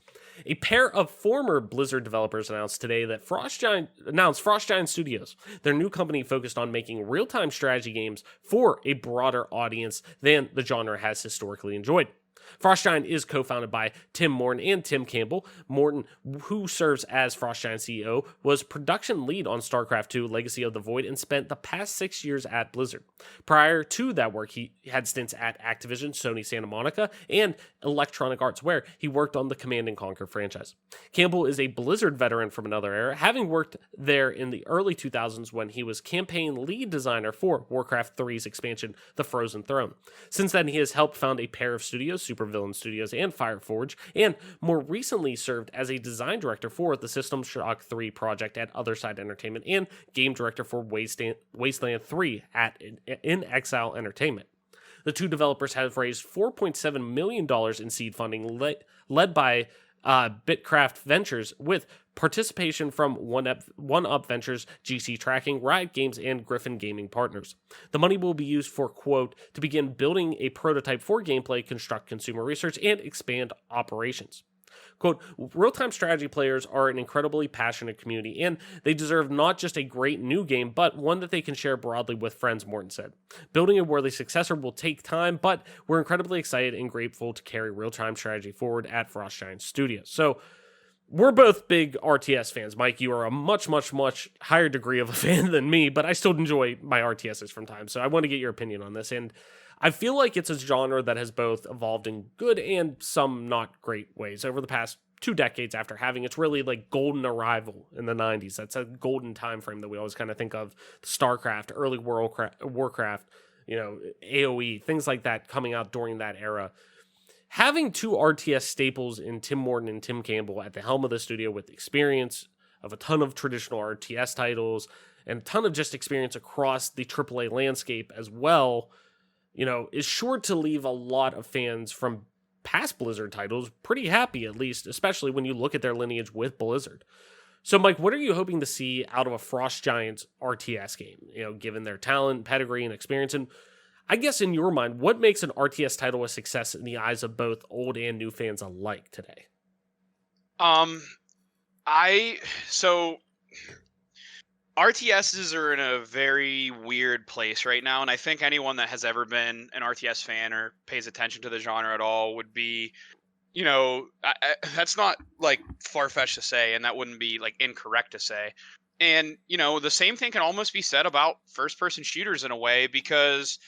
A pair of former Blizzard developers announced today that Frost Giant Studios, their new company focused on making real-time strategy games for a broader audience than the genre has historically enjoyed. Frost Giant is co-founded by Tim Morton and Tim Campbell. Morton, who serves as Frost Giant CEO, was production lead on StarCraft II Legacy of the Void and spent the past 6 years at Blizzard. Prior to that work, he had stints at Activision, Sony Santa Monica, and Electronic Arts, where he worked on the Command & Conquer franchise. Campbell is a Blizzard veteran from another era, having worked there in the early 2000s when he was campaign lead designer for Warcraft 3's expansion, The Frozen Throne. Since then, he has helped found a pair of studios, Supervillain Studios and Fireforge, and more recently served as a design director for the System Shock 3 project at Otherside Entertainment and game director for Wasteland 3 at In Exile Entertainment. The two developers have raised $4.7 million in seed funding led by Bitcraft Ventures, with participation from One Up Ventures, GC Tracking, Riot Games, and Griffin Gaming partners. The money will be used for, quote, to begin building a prototype for gameplay, construct consumer research, and expand operations. Quote, real-time strategy players are an incredibly passionate community, and they deserve not just a great new game, but one that they can share broadly with friends, Morton said. Building a worthy successor will take time, but we're incredibly excited and grateful to carry real-time strategy forward at Frost Giant Studios. So, we're both big RTS fans. Mike, you are a much, much, much higher degree of a fan than me, but I still enjoy my RTSs from time, so I want to get your opinion on this, and I feel like it's a genre that has both evolved in good and some not great ways over the past 2 decades after having its really like golden arrival in the 90s. That's a golden time frame that we always kind of think of. StarCraft, early Warcraft, AoE, things like that coming out during that era. Having two RTS staples in Tim Morton and Tim Campbell at the helm of the studio with experience of a ton of traditional RTS titles and a ton of just experience across the AAA landscape as well, is sure to leave a lot of fans from past Blizzard titles pretty happy, at least, especially when you look at their lineage with Blizzard. So, Mike, what are you hoping to see out of a Frost Giants RTS game, given their talent, pedigree, and experience? And I guess in your mind, what makes an RTS title a success in the eyes of both old and new fans alike today? RTSs are in a very weird place right now, and I think anyone that has ever been an RTS fan or pays attention to the genre at all would be, that's not like far-fetched to say, and that wouldn't be like incorrect to say. And, the same thing can almost be said about first-person shooters in a way, because,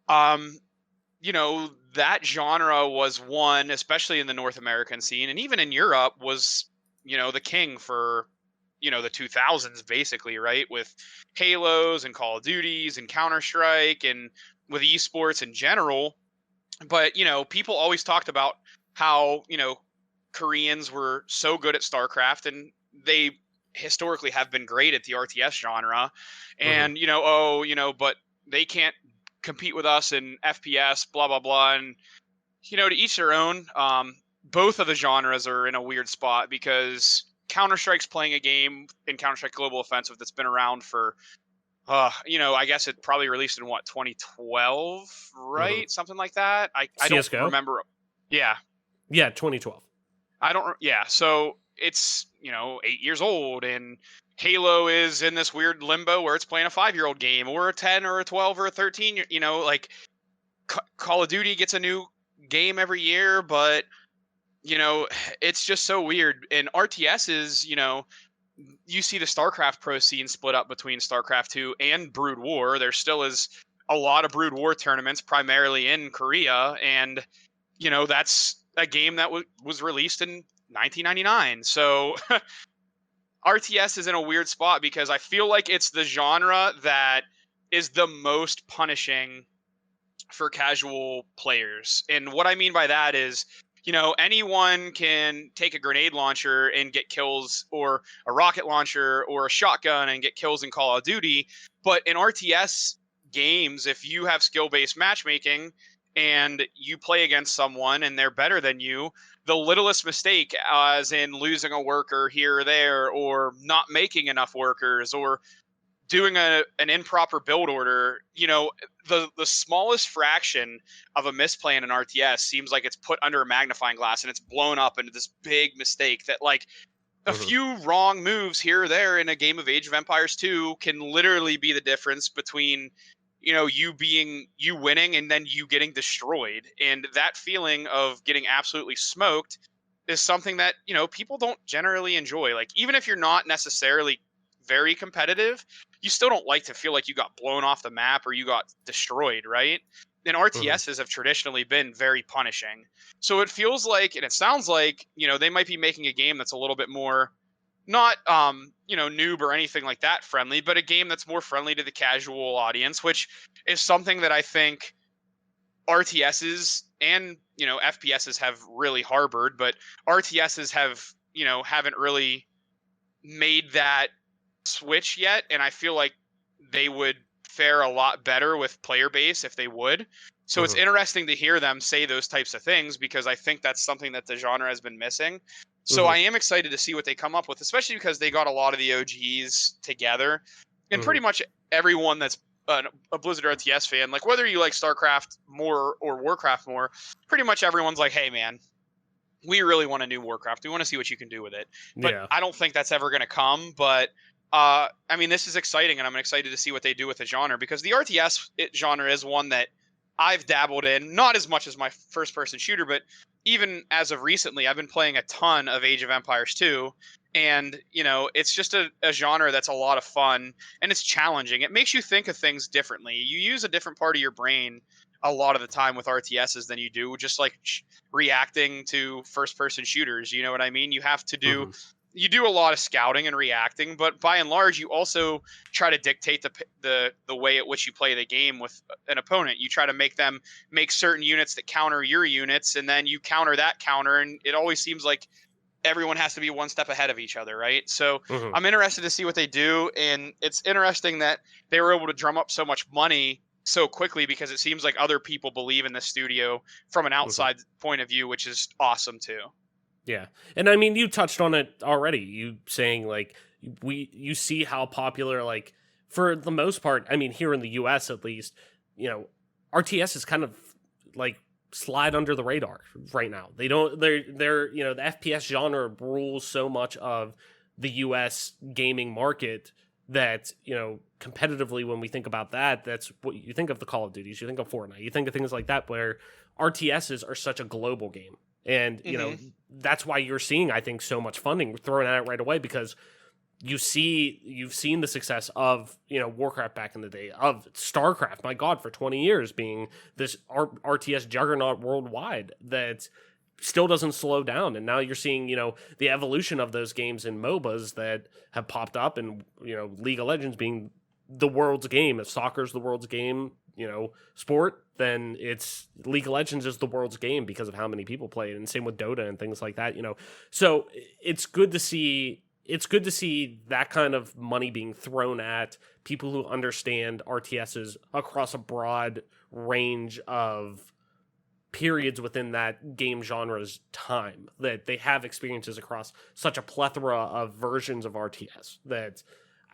that genre was one, especially in the North American scene, and even in Europe was, the king for the 2000s, basically, right? With Halos and Call of Duties and Counter-Strike and with esports in general. But, people always talked about how, Koreans were so good at StarCraft, and they historically have been great at the RTS genre. And, but they can't compete with us in FPS, blah, blah, blah. And, to each their own. Both of the genres are in a weird spot because Counter-Strike's playing a game in Counter-Strike Global Offensive that's been around for, I guess it probably released in 2012, right? Mm-hmm. Something like that. I don't remember. Yeah. Yeah, 2012. So it's, 8 years old, and Halo is in this weird limbo where it's playing a 5-year-old game or a 10 or a 12 or a 13, Call of Duty gets a new game every year, but it's just so weird. And RTS is, you see the StarCraft pro scene split up between StarCraft 2 and Brood War. There still is a lot of Brood War tournaments, primarily in Korea. And, that's a game that was released in 1999. So RTS is in a weird spot because I feel like it's the genre that is the most punishing for casual players. And what I mean by that is, anyone can take a grenade launcher and get kills, or a rocket launcher or a shotgun and get kills in Call of Duty. But in RTS games, if you have skill-based matchmaking and you play against someone and they're better than you, the littlest mistake, as in losing a worker here or there, or not making enough workers, or doing an improper build order, the smallest fraction of a misplay in an RTS seems like it's put under a magnifying glass and it's blown up into this big mistake that, like, a few wrong moves here or there in a game of Age of Empires 2 can literally be the difference between, you winning and then you getting destroyed. And that feeling of getting absolutely smoked is something that, people don't generally enjoy. Like, even if you're not necessarily very competitive, you still don't like to feel like you got blown off the map or you got destroyed, right? And RTSs have traditionally been very punishing. So it feels like, and it sounds like, they might be making a game that's a little bit more, not noob or anything like that friendly, but a game that's more friendly to the casual audience, which is something that I think RTSs and FPSs have really harbored, but RTSs haven't really made that switch yet, and I feel like they would fare a lot better with player base if they would. So it's interesting to hear them say those types of things, because I think that's something that the genre has been missing. So I am excited to see what they come up with, especially because they got a lot of the OGs together, and pretty much everyone that's a Blizzard RTS fan, like whether you like StarCraft more or Warcraft more, pretty much everyone's like, hey man, we really want a new Warcraft. We want to see what you can do with it. But I don't think that's ever going to come. But I mean, this is exciting, and I'm excited to see what they do with the genre, because the RTS genre is one that I've dabbled in, not as much as my first-person shooter, but even as of recently, I've been playing a ton of Age of Empires 2, and it's just a genre that's a lot of fun, and it's challenging. It makes you think of things differently. You use a different part of your brain a lot of the time with RTSs than you do just like reacting to first-person shooters. You know what I mean? You have to do you do a lot of scouting and reacting, but by and large, you also try to dictate the way at which you play the game with an opponent. You try to make them make certain units that counter your units, and then you counter that counter, and it always seems like everyone has to be one step ahead of each other, right? So I'm interested to see what they do, and it's interesting that they were able to drum up so much money so quickly, because it seems like other people believe in the studio from an outside point of view, which is awesome too. Yeah. And I mean, you touched on it already. You saying like you see how popular, like, for the most part, I mean, here in the US at least, RTS is kind of like slide under the radar right now. They're the FPS genre rules so much of the US gaming market that, competitively, when we think about that, that's what you think of: the Call of Duties, you think of Fortnite, you think of things like that, where RTSs are such a global game. And, that's why you're seeing, I think, so much funding thrown at it right away, because you've seen the success of, Warcraft back in the day, of StarCraft, my God, for 20 years being this RTS juggernaut worldwide that still doesn't slow down. And now you're seeing, the evolution of those games in MOBAs that have popped up, and, League of Legends being the world's game. If soccer's the world's game, sport, then it's League of Legends is the world's game because of how many people play it, and same with Dota and things like that. So it's good to see that kind of money being thrown at people who understand RTSs across a broad range of periods within that game genre's time, that they have experiences across such a plethora of versions of RTS, that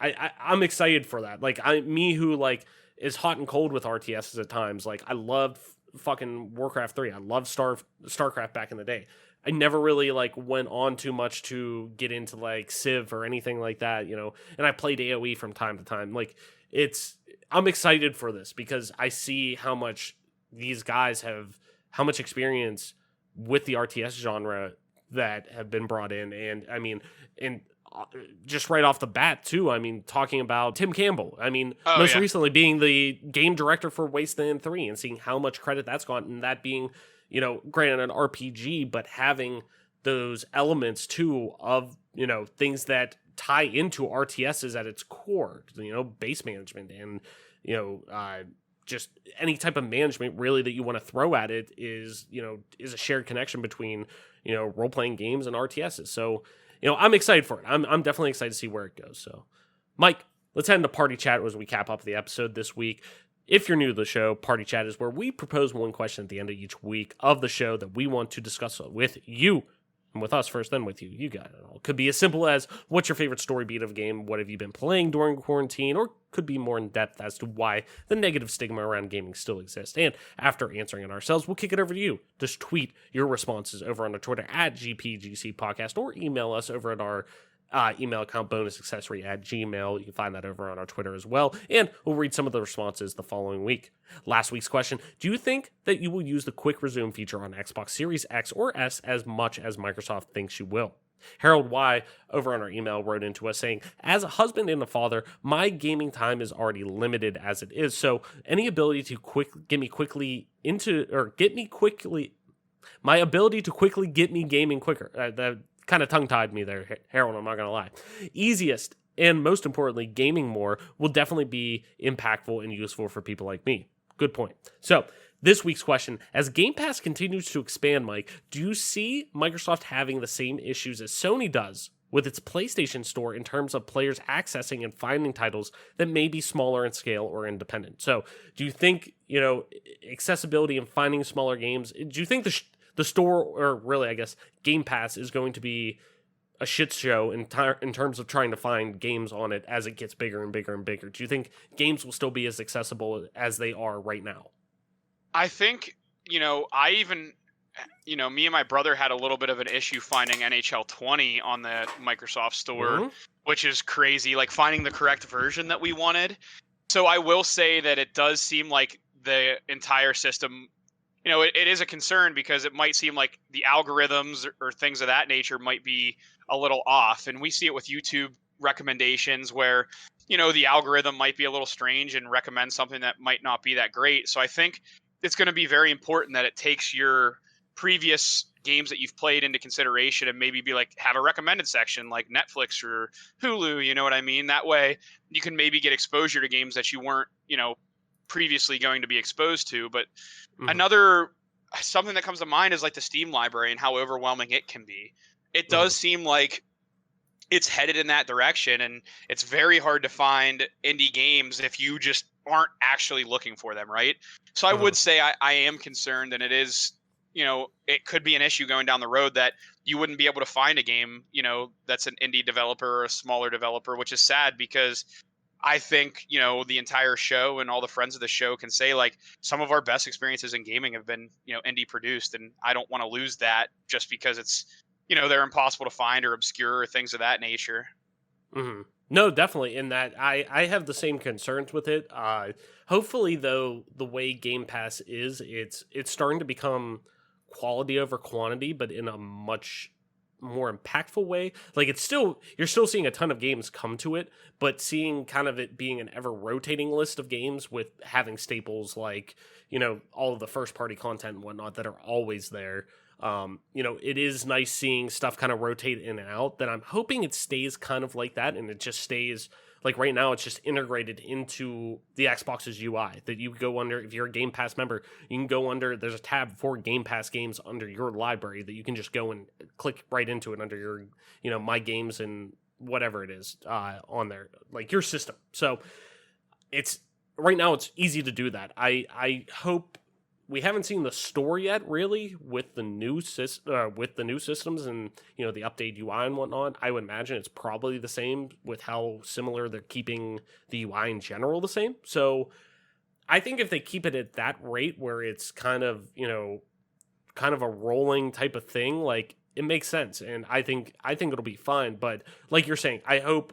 I'm excited for that. Like, who like is hot and cold with RTSs at times. Like, I loved fucking Warcraft 3. I loved StarCraft back in the day. I never really like went on too much to get into like Civ or anything like that, and I played AoE from time to time. Like, I'm excited for this because I see how much these guys have, how much experience with the RTS genre that have been brought in. And I mean, just right off the bat too, I mean, talking about Tim Campbell, I mean, most recently being the game director for Wasteland 3, and seeing how much credit that's gotten, and that being, granted an RPG, but having those elements too of, things that tie into RTSs at its core, base management, and, just any type of management really that you want to throw at it is a shared connection between, role-playing games and RTSs. So, I'm excited for it. I'm definitely excited to see where it goes. So, Mike, let's head into Party Chat as we cap up the episode this week. If you're new to the show, Party Chat is where we propose one question at the end of each week of the show that we want to discuss with you. And with us first, then with you. You got it all. Could be as simple as, what's your favorite story beat of a game? What have you been playing during quarantine? Or could be more in depth as to why the negative stigma around gaming still exists. And after answering it ourselves, we'll kick it over to you. Just tweet your responses over on our Twitter at GPGC Podcast, or email us over at our email account, bonusaccessory@gmail. You can find that over on our Twitter as well. And we'll read some of the responses the following week. Last week's question: do you think that you will use the quick resume feature on Xbox Series X or S as much as Microsoft thinks you will? Harold Y over on our email wrote into us saying, as a husband and a father, my gaming time is already limited as it is. So any ability to my ability to quickly get me gaming quicker. That kind of tongue-tied me there, Harold, I'm not going to lie. Easiest and most importantly, gaming more will definitely be impactful and useful for people like me. Good point. So this week's question: as Game Pass continues to expand, Mike, do you see Microsoft having the same issues as Sony does with its PlayStation Store in terms of players accessing and finding titles that may be smaller in scale or independent? So do you think, accessibility and finding smaller games, do you think the store, or really, I guess, Game Pass is going to be a shit show in terms of trying to find games on it as it gets bigger and bigger and bigger? Do you think games will still be as accessible as they are right now? I think, me and my brother had a little bit of an issue finding NHL 20 on the Microsoft Store, which is crazy, like finding the correct version that we wanted. So I will say that it does seem like the entire system, it is a concern because it might seem like the algorithms or things of that nature might be a little off. And we see it with YouTube recommendations where, the algorithm might be a little strange and recommend something that might not be that great. So I think it's going to be very important that it takes your previous games that you've played into consideration and maybe be like, have a recommended section like Netflix or Hulu, you know what I mean? That way you can maybe get exposure to games that you weren't, previously going to be exposed to. But something that comes to mind is like the Steam library and how overwhelming it can be. It does seem like it's headed in that direction, and it's very hard to find indie games if you just aren't actually looking for them, right? So I would say I am concerned, and it is, it could be an issue going down the road that you wouldn't be able to find a game, that's an indie developer or a smaller developer, which is sad because I think, the entire show and all the friends of the show can say like some of our best experiences in gaming have been, indie produced, and I don't want to lose that just because it's, they're impossible to find or obscure or things of that nature. Mm-hmm. No, definitely. In that, I have the same concerns with it. Hopefully, though, the way Game Pass is, it's starting to become quality over quantity, but in a much more impactful way. Like you're still seeing a ton of games come to it, but seeing kind of it being an ever rotating list of games with having staples like, all of the first party content and whatnot that are always there. It is nice seeing stuff kind of rotate in and out. That I'm hoping it stays kind of like that, and it just stays like right now. It's just integrated into the Xbox's UI that you go under. If you're a Game Pass member, you can go under. There's a tab for Game Pass games under your library that you can just go and click right into it under your, my games and whatever it is on there, like your system. So it's right now. It's easy to do that. I hope. We haven't seen the store yet, really, with the new systems and the update UI and whatnot. I would imagine it's probably the same with how similar they're keeping the UI in general the same. So I think if they keep it at that rate, where it's kind of a rolling type of thing, like it makes sense, and I think it'll be fine. But like you're saying, I hope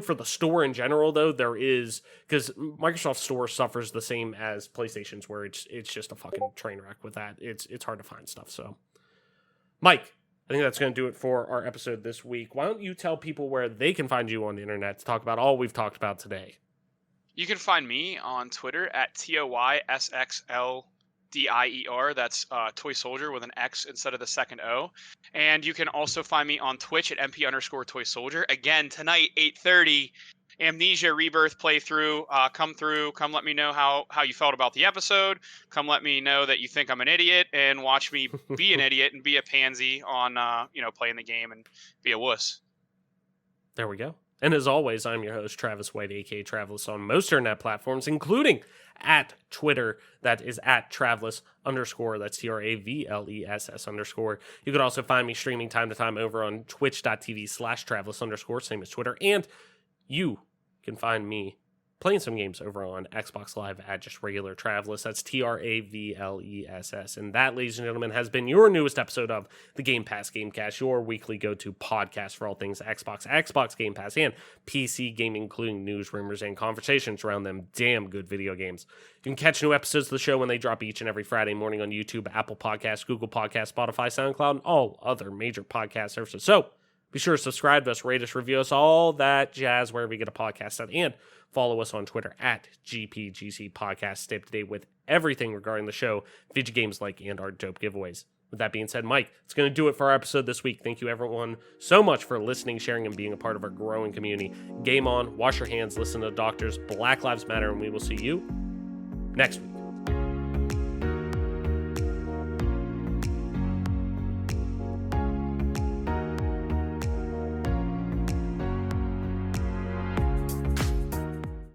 for the store in general, though, there is, because Microsoft Store suffers the same as PlayStation's, where it's just a fucking train wreck with that. It's hard to find stuff. So, Mike, I think that's going to do it for our episode this week. Why don't you tell people where they can find you on the internet to talk about all we've talked about today? You can find me on Twitter at TOYSXLDIER. That's Toy Soldier with an X instead of the second O. And you can also find me on Twitch at MP_Toy Soldier. Again, tonight, 8:30, Amnesia Rebirth playthrough. Come let me know how you felt about the episode. Come let me know that you think I'm an idiot, and watch me be an idiot and be a pansy on playing the game and be a wuss. There we go. And as always, I'm your host, Travis White, aka Travelus, on most internet platforms, including at Twitter. That is at Travelus_. That's TRAVLESS_. You could also find me streaming time to time over on twitch.tv/Travelus_, same as Twitter. And you can find me playing some games over on Xbox Live at just regular Travless. That's Travless. And that, ladies and gentlemen, has been your newest episode of the Game Pass Gamecast, your weekly go-to podcast for all things Xbox Game Pass, and PC gaming, including news, rumors, and conversations around them damn good video games. You can catch new episodes of the show when they drop each and every Friday morning on YouTube, Apple Podcasts, Google Podcasts, Spotify, SoundCloud, and all other major podcast services. So be sure to subscribe to us, rate us, review us, all that jazz wherever you get a podcast at, and follow us on Twitter at GPGC Podcast. Stay up to date with everything regarding the show, video games like, and our dope giveaways. With that being said, Mike, it's going to do it for our episode this week. Thank you, everyone, so much for listening, sharing, and being a part of our growing community. Game on, wash your hands, listen to doctors, Black Lives Matter, and we will see you next week.